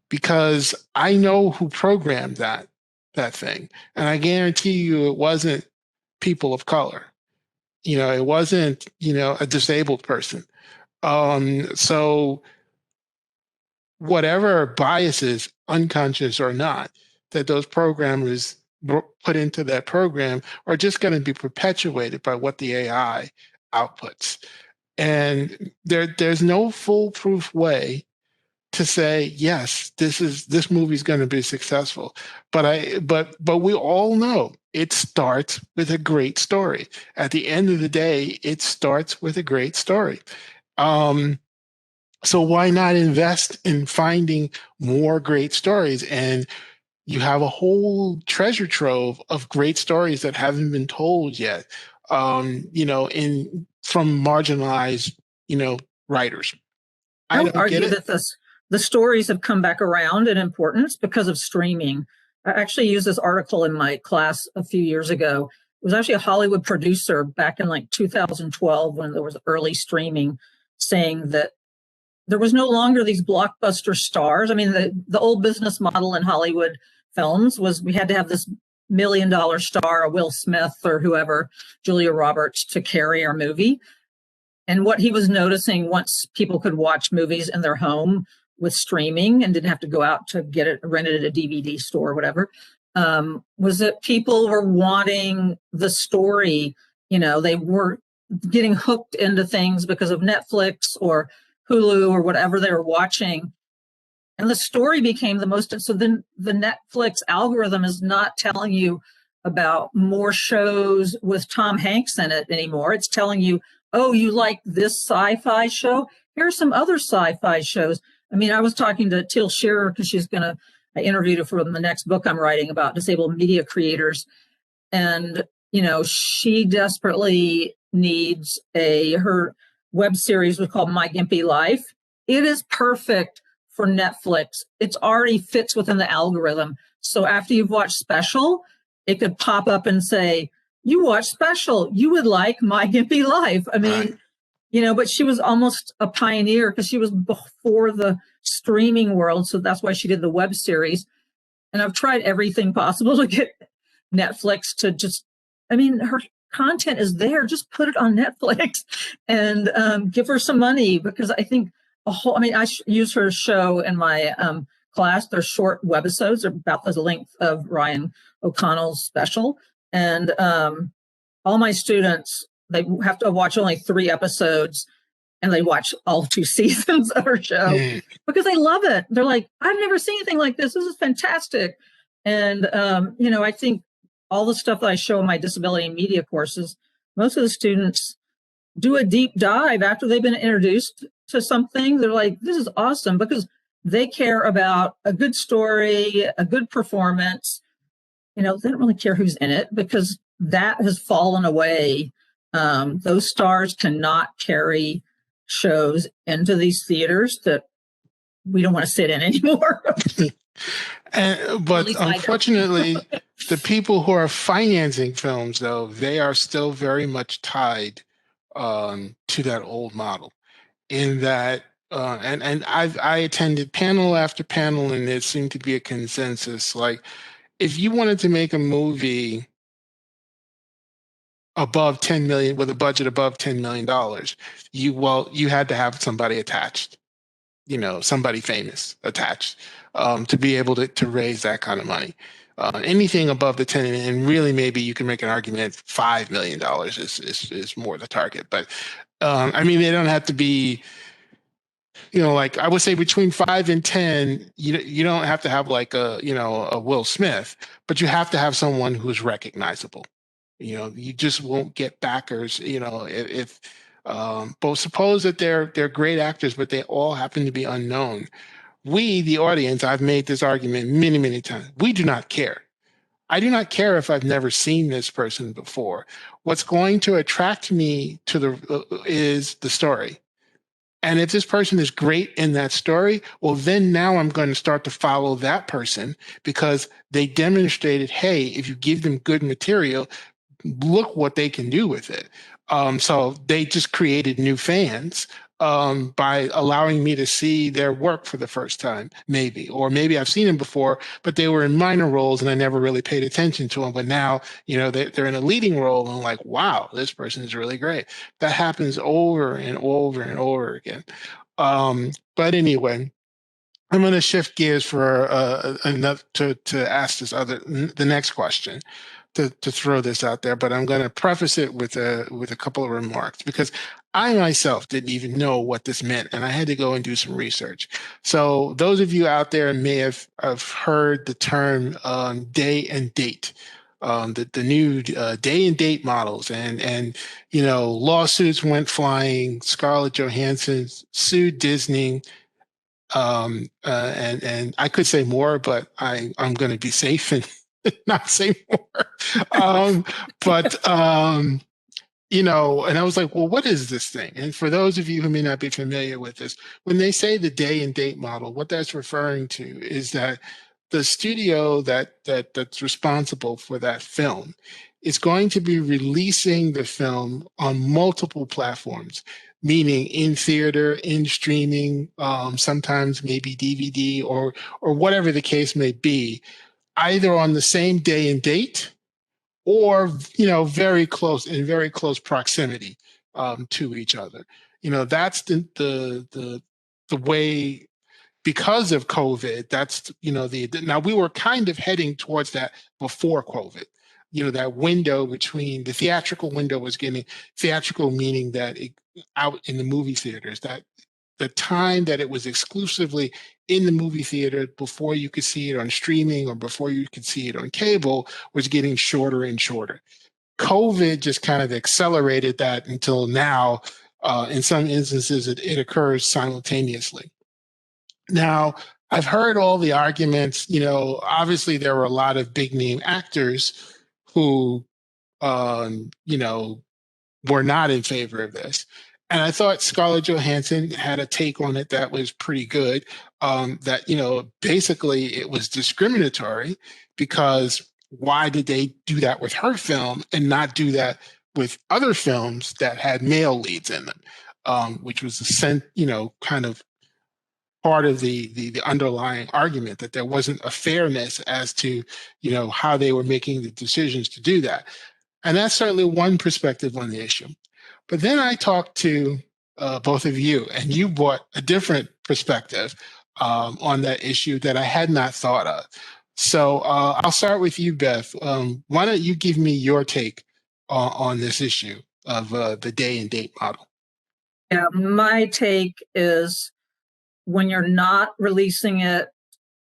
Because I know who programmed that thing. And I guarantee you it wasn't people of color. It wasn't, a disabled person. So whatever biases, unconscious or not, that those programmers put into that program are just going to be perpetuated by what the AI outputs. And there's no foolproof way to say, yes, this movie's going to be successful. But we all know it starts with a great story. At the end of the day, it starts with a great story. So why not invest in finding more great stories? And you have a whole treasure trove of great stories that haven't been told yet, from marginalized, writers. I would don't get argue it. that the stories have come back around in importance because of streaming. I actually used this article in my class a few years ago. It was actually a Hollywood producer back in like 2012 when there was early streaming, saying that there was no longer these blockbuster stars. I mean, the old business model in Hollywood films was we had to have this $1 million star, a Will Smith or whoever, Julia Roberts, to carry our movie. And what he was noticing once people could watch movies in their home with streaming and didn't have to go out to get it rented at a DVD store or whatever, was that people were wanting the story. They were getting hooked into things because of Netflix or Hulu or whatever they were watching. And the story became the most. So then the Netflix algorithm is not telling you about more shows with Tom Hanks in it anymore. It's telling you, oh, you like this sci-fi show? Here are some other sci-fi shows. I mean, I was talking to Teal Shearer because I interviewed her for the next book I'm writing about disabled media creators. And, she desperately needs her web series was called My Gimpy Life. It is perfect for Netflix. It's already fits within the algorithm. So after you've watched Special, it could pop up and say, you watch Special, you would like My Gimpy Life. I mean, right. But she was almost a pioneer because she was before the streaming world. So that's why she did the web series. And I've tried everything possible to get Netflix to her content is there. Just put it on Netflix and give her some money because I think I use her show in my class. They're short webisodes. They're about the length of Ryan O'Connell's special. And all my students, they have to watch only 3 episodes and they watch all 2 seasons of her show because they love it. They're like, I've never seen anything like this. This is fantastic. And, I think all the stuff that I show in my disability and media courses, most of the students do a deep dive after they've been introduced to something. They're like, this is awesome because they care about a good story, a good performance. They don't really care who's in it because that has fallen away. Those stars cannot carry shows into these theaters that we don't want to sit in anymore. But unfortunately, the people who are financing films, though, they are still very much tied to that old model. In that, and I attended panel after panel, and there seemed to be a consensus. Like, if you wanted to make a movie above 10 million with a budget above $10 million, you had to have somebody attached. Somebody famous attached to be able to raise that kind of money. Anything above the 10, and really maybe you can make an argument $5 million is more the target. But they don't have to be, like I would say between 5 and 10, you don't have to have like a Will Smith, but you have to have someone who's recognizable. You just won't get backers. If but suppose that they're great actors, but they all happen to be unknown. We, the audience, I've made this argument many, many times. We do not care. I do not care if I've never seen this person before. What's going to attract me to is the story. And if this person is great in that story, well, then now I'm going to start to follow that person because they demonstrated, hey, if you give them good material, look what they can do with it. So they just created new fans by allowing me to see their work for the first time, maybe. Or maybe I've seen them before, but they were in minor roles and I never really paid attention to them. But now, they're in a leading role and I'm like, wow, this person is really great. That happens over and over and over again. But anyway, I'm going to shift gears for another to ask the next question, to throw this out there, but I'm going to preface it with a couple of remarks because I myself didn't even know what this meant, and I had to go and do some research. So those of you out there may have heard the term day and date. The new day and date models and lawsuits went flying. Scarlett Johansson sued Disney. And I could say more, but I'm going to be safe and not say more. And I was like, well, what is this thing? And for those of you who may not be familiar with this, when they say the day and date model, what that's referring to is that the studio that's responsible for that film is going to be releasing the film on multiple platforms, meaning in theater, in streaming, sometimes maybe DVD or whatever the case may be, either on the same day and date or very close proximity to each other. That's the way. Because of COVID, that's now we were kind of heading towards that before COVID. That window between the theatrical window was getting theatrical, meaning that out in the movie theaters, that the time that it was exclusively in the movie theater before you could see it on streaming or before you could see it on cable was getting shorter and shorter. COVID just kind of accelerated that until now. In some instances, it occurs simultaneously. Now, I've heard all the arguments. Obviously there were a lot of big name actors who, were not in favor of this. And I thought Scarlett Johansson had a take on it that was pretty good. That, basically it was discriminatory because why did they do that with her film and not do that with other films that had male leads in them, which was kind of part of the underlying argument that there wasn't a fairness as to how they were making the decisions to do that. And that's certainly one perspective on the issue. But then I talked to both of you, and you brought a different perspective on that issue that I had not thought of. So I'll start with you, Beth. Why don't you give me your take on this issue of the day and date model? Yeah, my take is when you're not releasing it,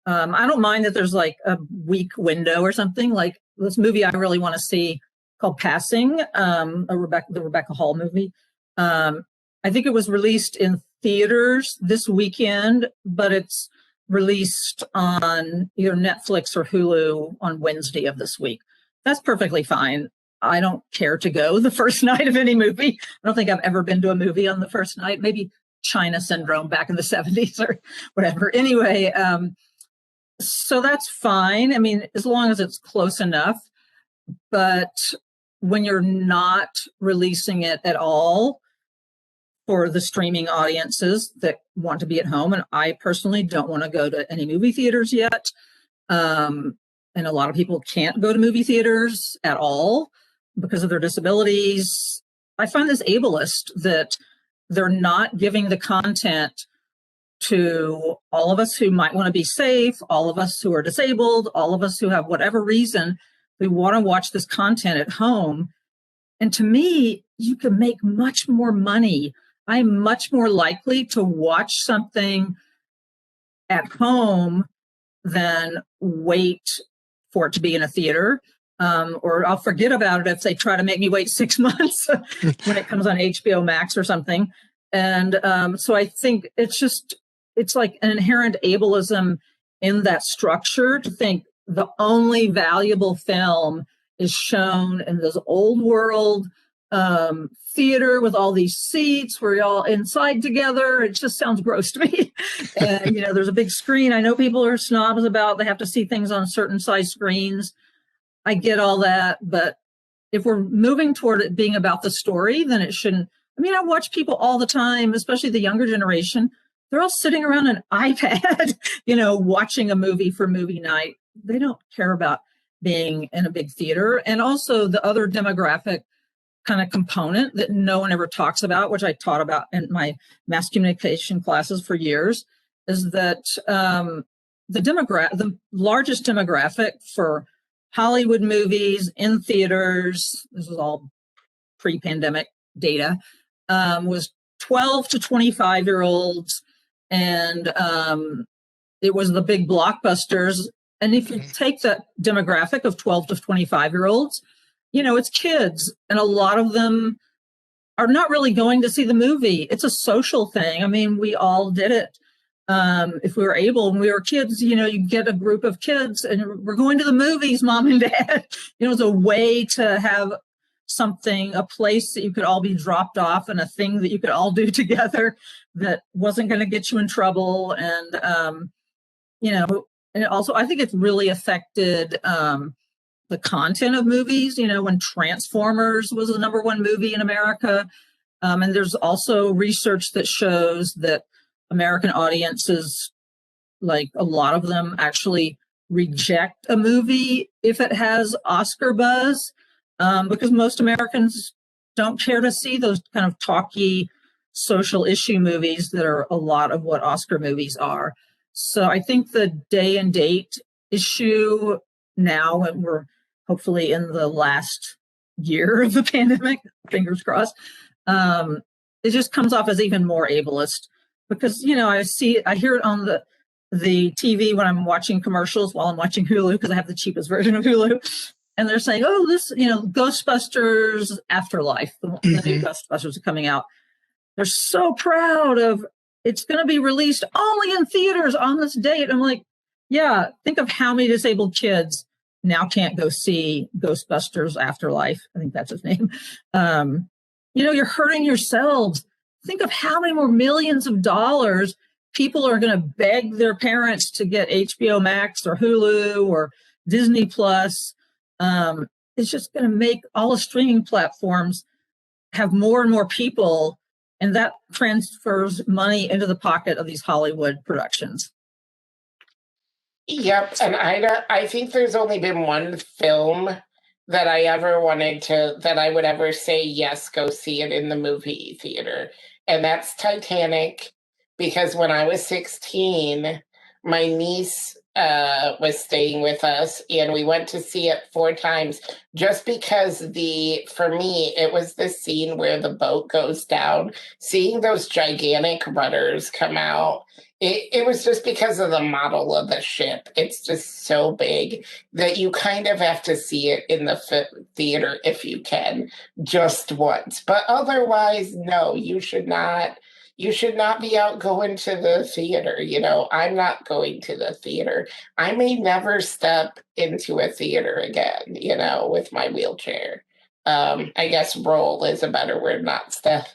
I don't mind that there's like a week window or something. Like this movie I really want to see called Passing, the Rebecca Hall movie. I think it was released in theaters this weekend, but it's released on either Netflix or Hulu on Wednesday of this week. That's perfectly fine. I don't care to go the first night of any movie. I don't think I've ever been to a movie on the first night. Maybe China Syndrome back in the 70s or whatever. Anyway, so that's fine. I mean, as long as it's close enough. But when you're not releasing it at all for the streaming audiences that want to be at home, and I personally don't want to go to any movie theaters yet, and a lot of people can't go to movie theaters at all because of their disabilities. I find this ableist that they're not giving the content to all of us who might want to be safe, all of us who are disabled, all of us who have whatever reason we want to watch this content at home. And to me, you can make much more money. I'm much more likely to watch something at home than wait for it to be in a theater. or I'll forget about it if they try to make me wait 6 months when it comes on HBO Max or something. And so I think it's like an inherent ableism in that structure to think the only valuable film is shown in this old world theater with all these seats where you're all inside together. It just sounds gross to me. And, there's a big screen. I know people are snobs about they have to see things on certain size screens. I get all that. But if we're moving toward it being about the story, then it shouldn't. I mean, I watch people all the time, especially the younger generation. They're all sitting around an iPad, watching a movie for movie night. They don't care about being in a big theater. And also the other demographic kind of component that no one ever talks about, which I taught about in my mass communication classes for years, is that the largest demographic for Hollywood movies in theaters, this is all pre-pandemic data, was 12 to 25-year-olds, and it was the big blockbusters. And if you take the demographic of 12 to 25-year-olds, it's kids, and a lot of them are not really going to see the movie. It's a social thing. I mean, we all did it. If we were able, when we were kids, you get a group of kids and we're going to the movies, mom and dad. It's a way to have something, a place that you could all be dropped off and a thing that you could all do together that wasn't going to get you in trouble. And, and also I think it's really affected the content of movies, when Transformers was the #1 movie in America. And there's also research that shows that American audiences, like a lot of them, actually reject a movie if it has Oscar buzz, because most Americans don't care to see those kind of talky social issue movies that are a lot of what Oscar movies are. So I think the day and date issue now, when we're hopefully in the last year of the pandemic, fingers crossed, it just comes off as even more ableist because, I hear it on the TV when I'm watching commercials while I'm watching Hulu, because I have the cheapest version of Hulu. And they're saying, oh, this, Ghostbusters Afterlife, the new Ghostbusters are coming out. They're so proud of it's going to be released only in theaters on this date. I'm like, yeah, think of how many disabled kids now can't go see Ghostbusters Afterlife. I think that's his name. You're hurting yourselves. Think of how many more millions of dollars people are going to beg their parents to get HBO Max or Hulu or Disney Plus. It's just going to make all the streaming platforms have more and more people, and that transfers money into the pocket of these Hollywood productions. Yep, and I think there's only been one film that I would ever say, yes, go see it in the movie theater. And that's Titanic, because when I was 16, my niece was staying with us, and we went to see it 4 times just because for me, it was the scene where the boat goes down, seeing those gigantic rudders come out. It was just because of the model of the ship. It's just so big that you kind of have to see it in the theater if you can, just once. But otherwise, no, you should not. You should not be out going to the theater. I'm not going to the theater. I may never step into a theater again, with my wheelchair. I guess roll is a better word, not step.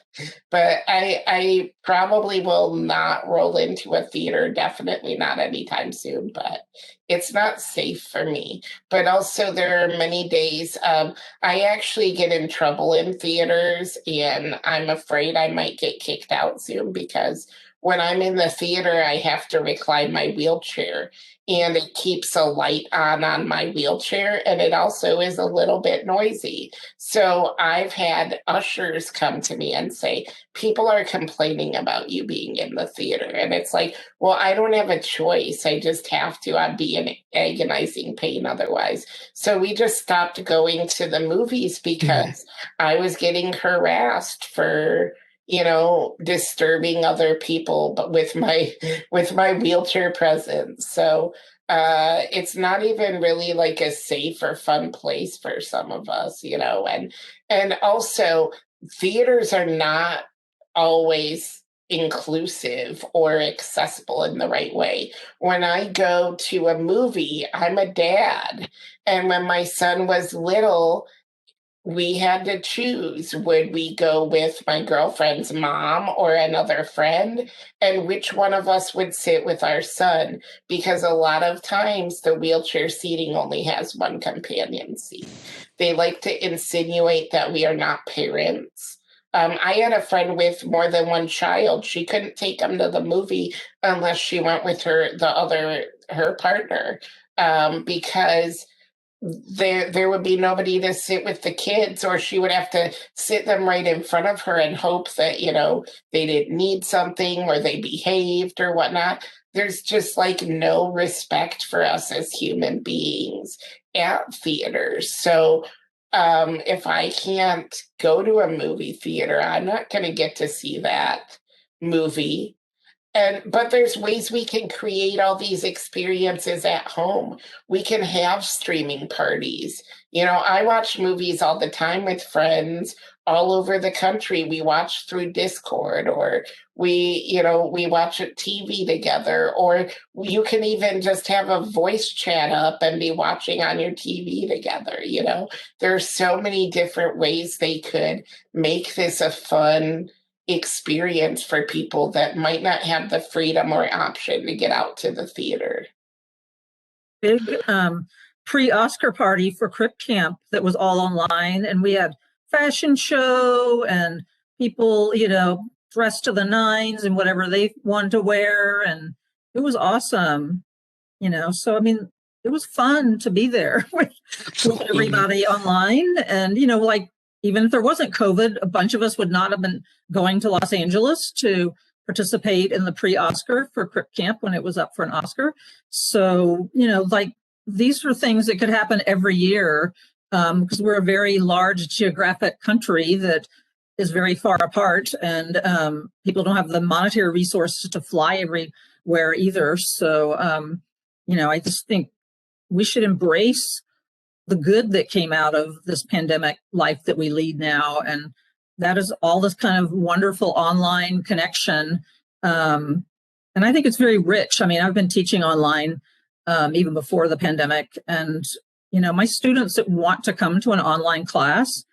But I probably will not roll into a theater, definitely not anytime soon, but it's not safe for me. But also there are many days I actually get in trouble in theaters, and I'm afraid I might get kicked out soon because when I'm in the theater, I have to recline my wheelchair, and it keeps a light on my wheelchair, and it also is a little bit noisy. So I've had ushers come to me and say, people are complaining about you being in the theater. And it's like, well, I don't have a choice. I just have to. I'd be in agonizing pain otherwise. So we just stopped going to the movies because I was getting harassed for disturbing other people, but with my wheelchair presence. So It's not even really like a safe or fun place for some of us, and also theaters are not always inclusive or accessible in the right way. When I go to a movie, I'm a dad, and when my son was little, we had to choose, would we go with my girlfriend's mom or another friend, and which one of us would sit with our son, because a lot of times the wheelchair seating only has one companion seat. They like to insinuate that we are not parents. I had a friend with more than one child. She couldn't take them to the movie unless she went with her partner, because there would be nobody to sit with the kids, or she would have to sit them right in front of her and hope that they didn't need something or they behaved or whatnot. There's just like no respect for us as human beings at theaters. So if I can't go to a movie theater, I'm not going to get to see that movie. But there's ways we can create all these experiences at home. We can have streaming parties. I watch movies all the time with friends all over the country. We watch through Discord, or we watch a TV together, or you can even just have a voice chat up and be watching on your TV together. There's so many different ways they could make this a fun experience for people that might not have the freedom or option to get out to the theater. Big pre-Oscar party for Crip Camp that was all online, and we had fashion show and people, dressed to the nines and whatever they wanted to wear, and it was awesome. So I mean, it was fun to be there with everybody online, and like, even if there wasn't COVID, a bunch of us would not have been going to Los Angeles to participate in the pre-Oscar for Crip Camp when it was up for an Oscar. So, like, these are things that could happen every year, because we're a very large geographic country that is very far apart, and people don't have the monetary resources to fly everywhere either. So, I just think we should embrace the good that came out of this pandemic life that we lead now. And that is all this kind of wonderful online connection. And I think it's very rich. I mean, I've been teaching online even before the pandemic. And, my students that want to come to an online class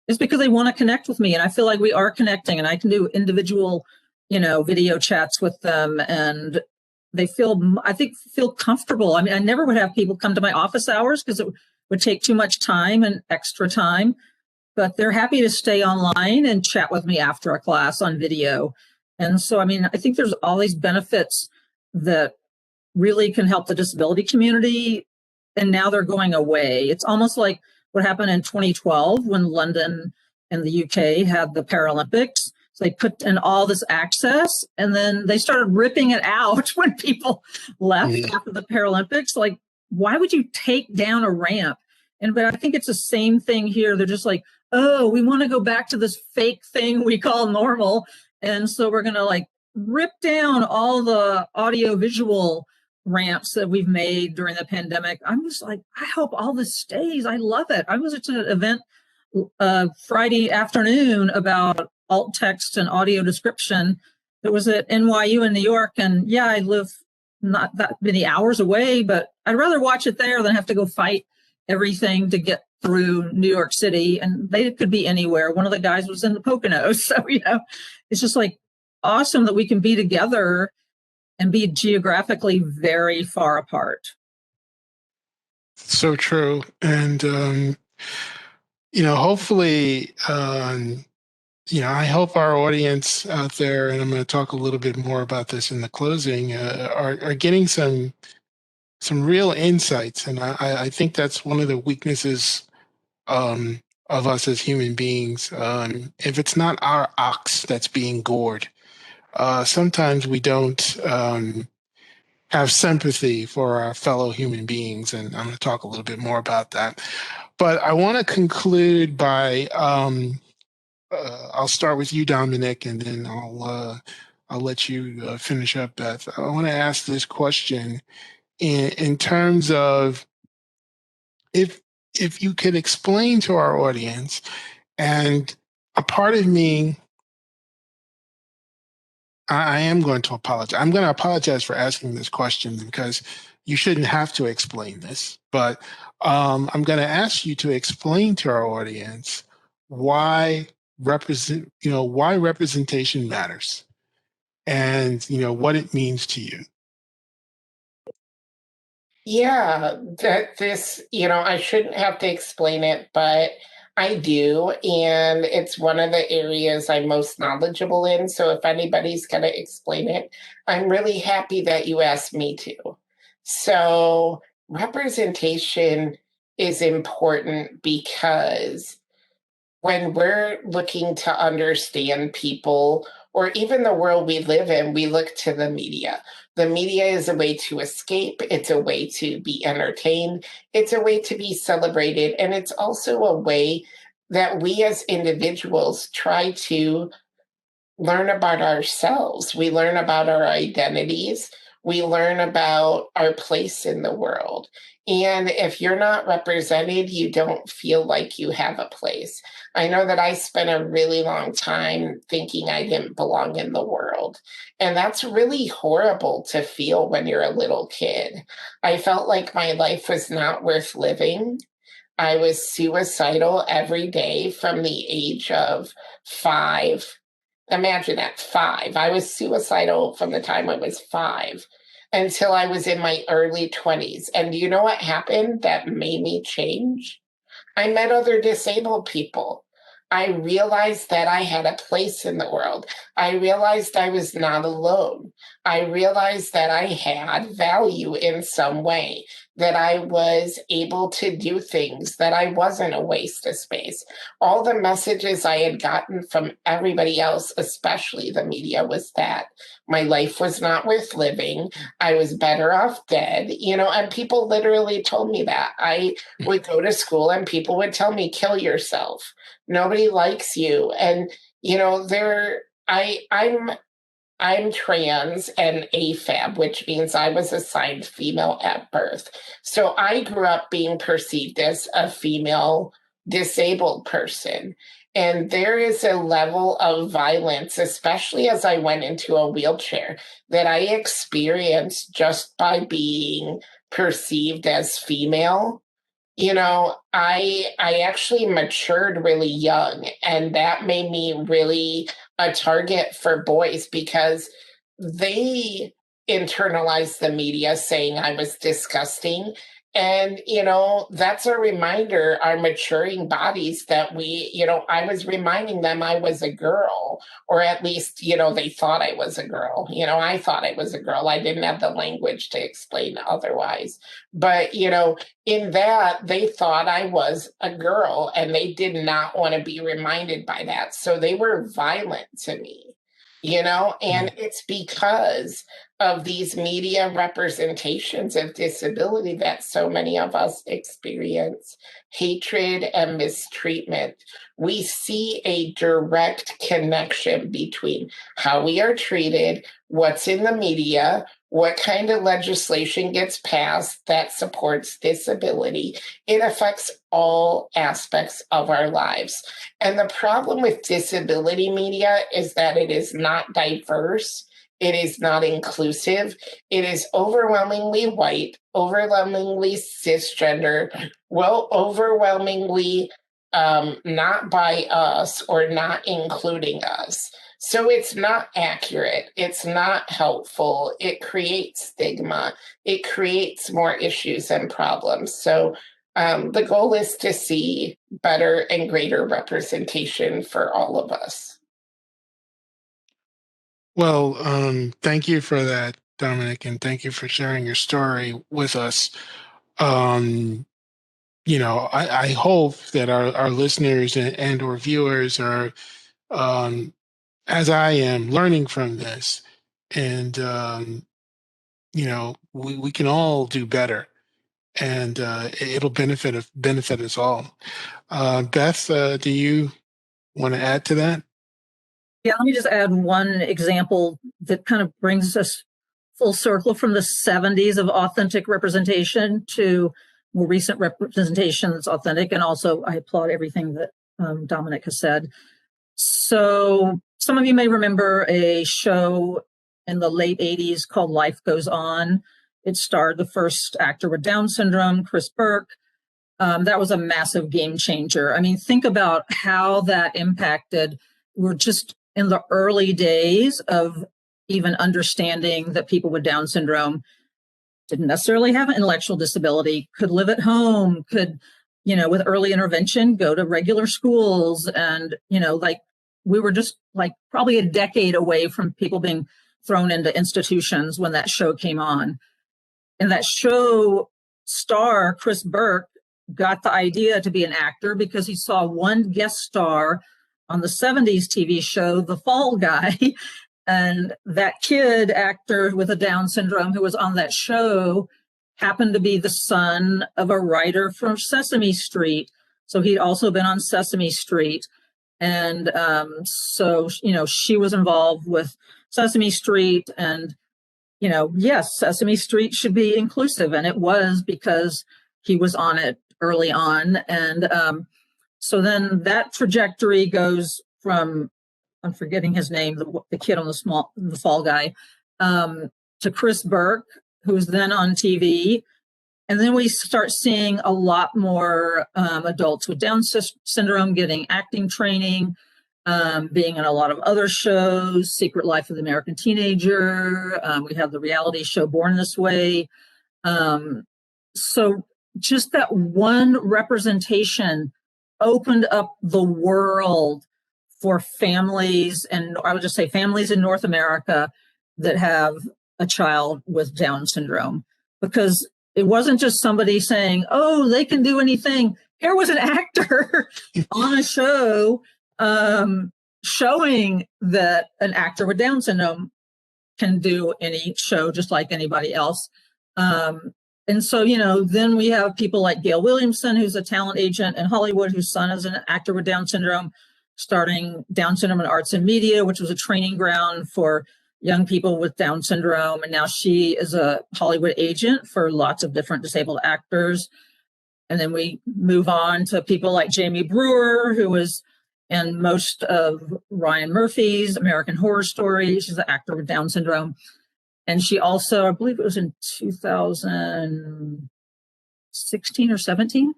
is because they want to connect with me. And I feel like we are connecting, and I can do individual, video chats with them. And they feel comfortable. I mean, I never would have people come to my office hours because it would take too much time and extra time, but they're happy to stay online and chat with me after a class on video. And so, I mean, I think there's all these benefits that really can help the disability community, and now they're going away. It's almost like what happened in 2012 when London and the UK had the Paralympics. So they put in all this access, and then they started ripping it out when people left after the Paralympics. Like, why would you take down a ramp? But I think it's the same thing here. They're just like, oh, we want to go back to this fake thing we call normal. And so we're going to like rip down all the audio visual ramps that we've made during the pandemic. I'm just like, I hope all this stays. I love it. I was at an event Friday afternoon about alt text and audio description. That was at NYU in New York. And yeah, I live not that many hours away, but I'd rather watch it there than have to go fight everything to get through New York City. And they could be anywhere. One of the guys was in the Poconos. So, it's just like awesome that we can be together and be geographically very far apart. So true. And, hopefully, I hope our audience out there, and I'm going to talk a little bit more about this in the closing, are getting some real insights. And I think that's one of the weaknesses of us as human beings. If it's not our ox that's being gored, sometimes we don't have sympathy for our fellow human beings. And I'm going to talk a little bit more about that. But I want to conclude by I'll start with you, Dominick, and then I'll let you finish up, Beth. I want to ask this question: in terms of if you could explain to our audience, and a part of me, I am going to apologize. I'm going to apologize for asking this question because you shouldn't have to explain this, but I'm going to ask you to explain to our audience why why representation matters, and what it means to you. Yeah, that this, I shouldn't have to explain it, but I do. And it's one of the areas I'm most knowledgeable in. So if anybody's going to explain it, I'm really happy that you asked me to. So representation is important because when we're looking to understand people or even the world we live in, we look to the media. The media is a way to escape, it's a way to be entertained, it's a way to be celebrated, and it's also a way that we as individuals try to learn about ourselves. We learn about our identities. We learn about our place in the world. And if you're not represented, you don't feel like you have a place. I know that I spent a really long time thinking I didn't belong in the world. And that's really horrible to feel when you're a little kid. I felt like my life was not worth living. I was suicidal every day from the age of 5. Imagine that, 5. I was suicidal from the time I was 5 until I was in my early 20s. And do you know what happened that made me change? I met other disabled people. I realized that I had a place in the world. I realized I was not alone. I realized that I had value in some way, that I was able to do things, that I wasn't a waste of space. All the messages I had gotten from everybody else, especially the media, was that my life was not worth living. I was better off dead, and people literally told me that. I would go to school and people would tell me, kill yourself. Nobody likes you. And, I'm trans and AFAB, which means I was assigned female at birth. So I grew up being perceived as a female disabled person. And there is a level of violence, especially as I went into a wheelchair, that I experienced just by being perceived as female. I actually matured really young, and that made me really a target for boys because they internalized the media saying I was disgusting. And, that's a reminder, our maturing bodies, that I was reminding them I was a girl, or at least, they thought I was a girl. I thought I was a girl. I didn't have the language to explain otherwise. But, in that, they thought I was a girl and they did not want to be reminded by that. So they were violent to me, and it's because of these media representations of disability that so many of us experience hatred and mistreatment. We see a direct connection between how we are treated, what's in the media, what kind of legislation gets passed that supports disability. It affects all aspects of our lives. And the problem with disability media is that it is not diverse. It is not inclusive. It is overwhelmingly white, overwhelmingly cisgender, overwhelmingly not by us or not including us. So it's not accurate. It's not helpful. It creates stigma. It creates more issues and problems. So the goal is to see better and greater representation for all of us. Well, thank you for that, Dominic, and thank you for sharing your story with us. I hope that our listeners and or viewers are, as I am, learning from this, and we can all do better, and it'll benefit us all. Beth, do you want to add to that? Yeah, let me just add one example that kind of brings us full circle from the 70s of authentic representation to more recent representation that's authentic. And also, I applaud everything that Dominick has said. So some of you may remember a show in the late 80s called Life Goes On. It starred the first actor with Down syndrome, Chris Burke. That was a massive game changer. I mean, think about how that impacted. We're just in the early days of even understanding that people with Down syndrome didn't necessarily have an intellectual disability, could live at home, could, with early intervention, go to regular schools. And, like we were just like probably a decade away from people being thrown into institutions when that show came on. And that show star, Chris Burke, got the idea to be an actor because he saw one guest star on the 70s TV show, The Fall Guy. And that kid actor with a Down syndrome who was on that show happened to be the son of a writer from Sesame Street. So he'd also been on Sesame Street. And so, she was involved with Sesame Street. And, yes, Sesame Street should be inclusive. And it was because he was on it early on. And so then that trajectory goes from, I'm forgetting his name, the kid on the Fall Guy, to Chris Burke, who's then on TV. And then we start seeing a lot more adults with Down syndrome getting acting training, being in a lot of other shows, Secret Life of the American Teenager. We have the reality show Born This Way. So just that one representation opened up the world for families, and I would just say families in North America that have a child with Down syndrome, because it wasn't just somebody saying, oh, they can do anything. Here was an actor on a show showing that an actor with Down syndrome can do any show just like anybody else. And so, then we have people like Gail Williamson, who's a talent agent in Hollywood, whose son is an actor with Down syndrome, starting Down Syndrome in Arts and Media, which was a training ground for young people with Down syndrome. And now she is a Hollywood agent for lots of different disabled actors. And then we move on to people like Jamie Brewer, who was in most of Ryan Murphy's American Horror Story. She's an actor with Down syndrome. And she also, I believe it was in 2016 or 17,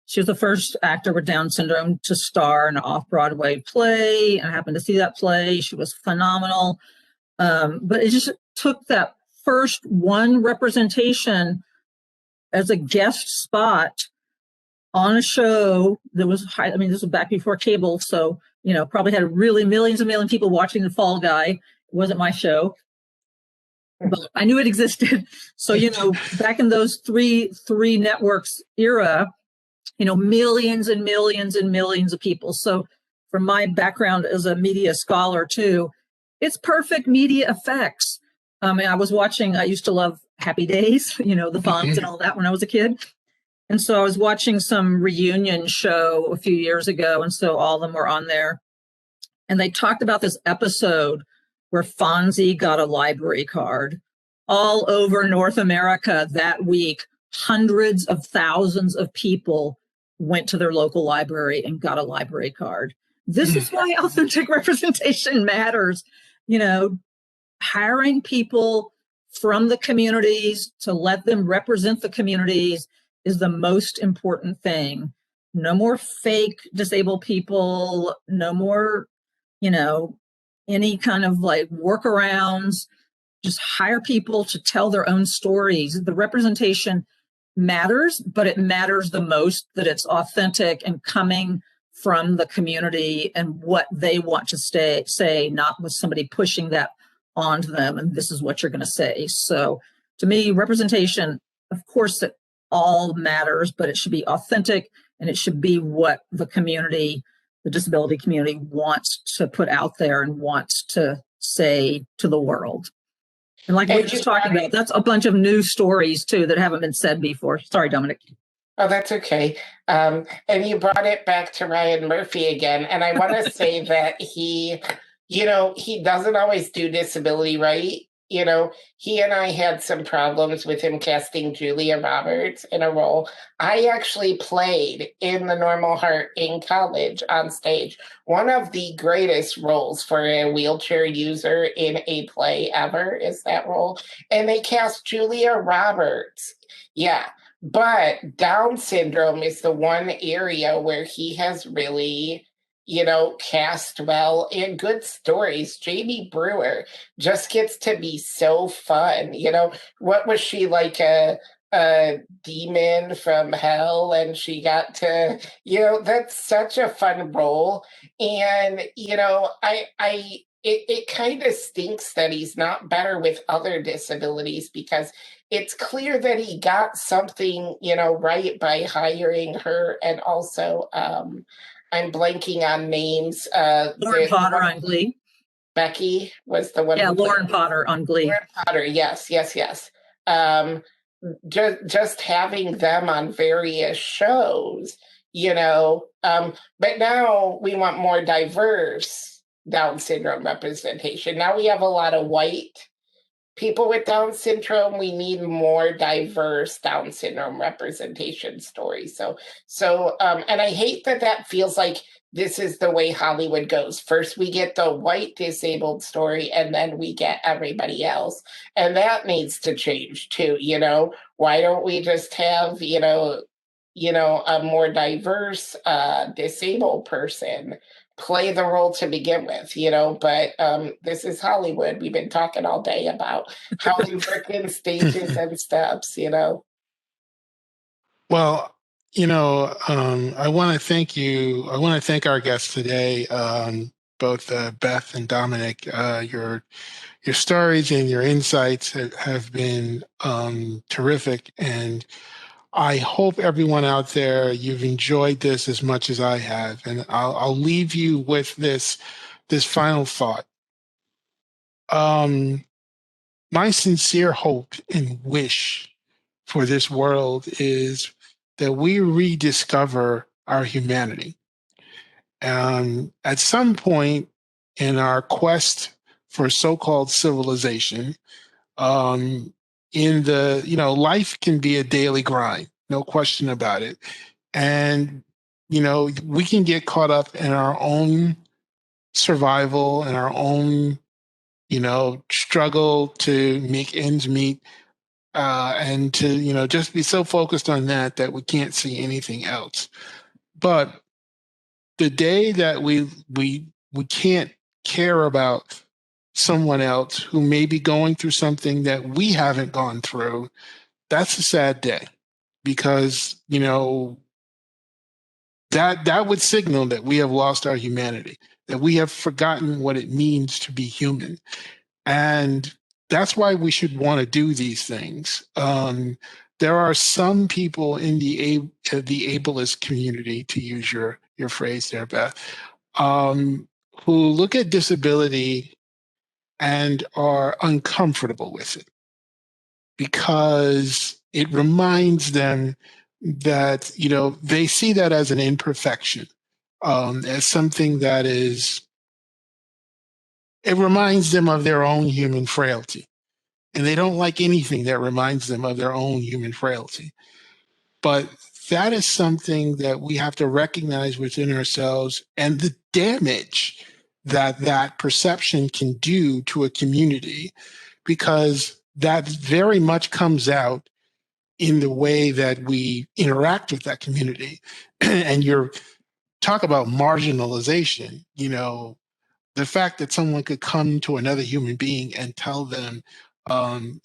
she was the first actor with Down syndrome to star in an off-Broadway play. And I happened to see that play. She was phenomenal. But it just took that first one representation as a guest spot on a show that was high. I mean, this was back before cable. So, probably had really millions and millions of people watching The Fall Guy. It wasn't my show, but I knew it existed. So, back in those three networks era, millions and millions and millions of people. So from my background as a media scholar too, it's perfect media effects. I used to love Happy Days, the Fonz and all that when I was a kid. And so I was watching some reunion show a few years ago. And so all of them were on there. And they talked about this episode where Fonzie got a library card. All over North America that week, hundreds of thousands of people went to their local library and got a library card. This is why authentic representation matters. Hiring people from the communities to let them represent the communities is the most important thing. No more fake disabled people, no more, any kind of like workarounds. Just hire people to tell their own stories. The representation matters, but it matters the most that it's authentic and coming from the community and what they want to say, not with somebody pushing that onto them. And this is what you're going to say. So to me, representation, of course, it all matters, but it should be authentic and it should be what the community, the disability community wants to put out there and wants to say to the world. And like we were just talking about, that's a bunch of new stories too that haven't been said before. Sorry, Dominick. Oh, that's okay. And you brought it back to Ryan Murphy again. And I want to say that he doesn't always do disability right. he and I had some problems with him casting Julia Roberts in a role. I actually played in The Normal Heart in college on stage. One of the greatest roles for a wheelchair user in a play ever is that role. And they cast Julia Roberts. Yeah. But Down syndrome is the one area where he has really, cast well in good stories. Jamie Brewer just gets to be so fun. What was she like a demon from hell, and she got to, that's such a fun role. And it kind of stinks that he's not better with other disabilities, because it's clear that he got something, right by hiring her. And also, I'm blanking on names. Lauren Potter on Glee. Becky was the one. Yeah, Lauren Potter on Glee. Lauren Potter, yes. Just having them on various shows, but now we want more diverse Down syndrome representation. Now we have a lot of white people with Down syndrome. We need more diverse Down syndrome representation stories. And I hate that feels like this is the way Hollywood goes. First, we get the white disabled story, and then we get everybody else. And that needs to change too. Why don't we just have, a more diverse disabled person play the role to begin with, but this is Hollywood. We've been talking all day about how we work in stages and steps, Well, I want to thank you. I want to thank our guests today, both Beth and Dominick. Your stories and your insights have been terrific, and I hope everyone out there, you've enjoyed this as much as I have. And I'll leave you with this final thought. My sincere hope and wish for this world is that we rediscover our humanity. At some point in our quest for so-called civilization, life can be a daily grind, no question about it. And, we can get caught up in our own survival and our own, struggle to make ends meet. And to, just be so focused on that we can't see anything else. But the day that we can't care about someone else who may be going through something that we haven't gone through, that's a sad day, because that would signal that we have lost our humanity, that we have forgotten what it means to be human. And that's why we should want to do these things. There are some people in the ableist community, to use your phrase there, Beth, who look at disability and are uncomfortable with it, because it reminds them that, they see that as an imperfection, as something that it reminds them of their own human frailty. And they don't like anything that reminds them of their own human frailty. But that is something that we have to recognize within ourselves, and the damage that perception can do to a community, because that very much comes out in the way that we interact with that community. And you're talk about marginalization, the fact that someone could come to another human being and tell them,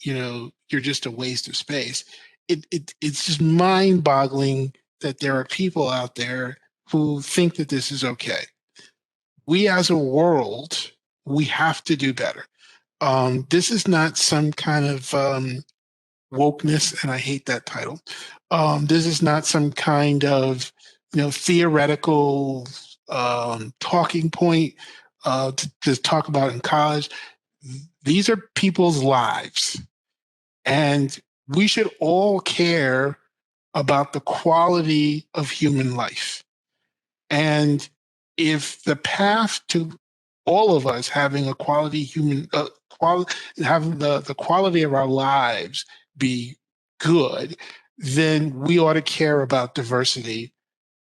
you're just a waste of space. It's just mind-boggling that there are people out there who think that this is okay. We as a world, we have to do better. This is not some kind of wokeness, and I hate that title. This is not some kind of, theoretical talking point to talk about in college. These are people's lives, and we should all care about the quality of human life. And if the path to all of us having a quality human, having the quality of our lives be good, then we ought to care about diversity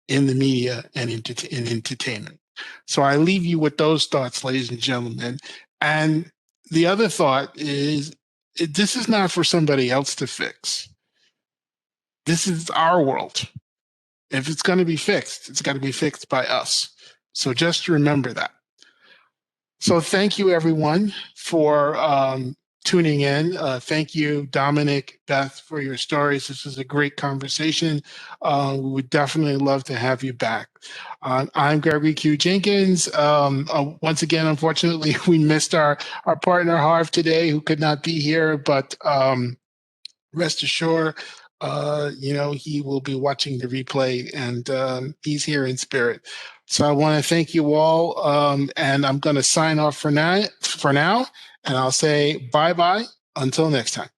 in the media and in entertainment. So I leave you with those thoughts, ladies and gentlemen. And the other thought is, this is not for somebody else to fix. This is our world. If it's going to be fixed, it's got to be fixed by us. So just remember that. So thank you, everyone, for tuning in. Thank you, Dominick, Beth, for your stories. This was a great conversation. We would definitely love to have you back. I'm Gregory Q. Jenkins. Once again, unfortunately, we missed our partner, Harv, today, who could not be here, but rest assured, he will be watching the replay, and he's here in spirit. So I want to thank you all, and I'm going to sign off for now, and I'll say bye-bye until next time.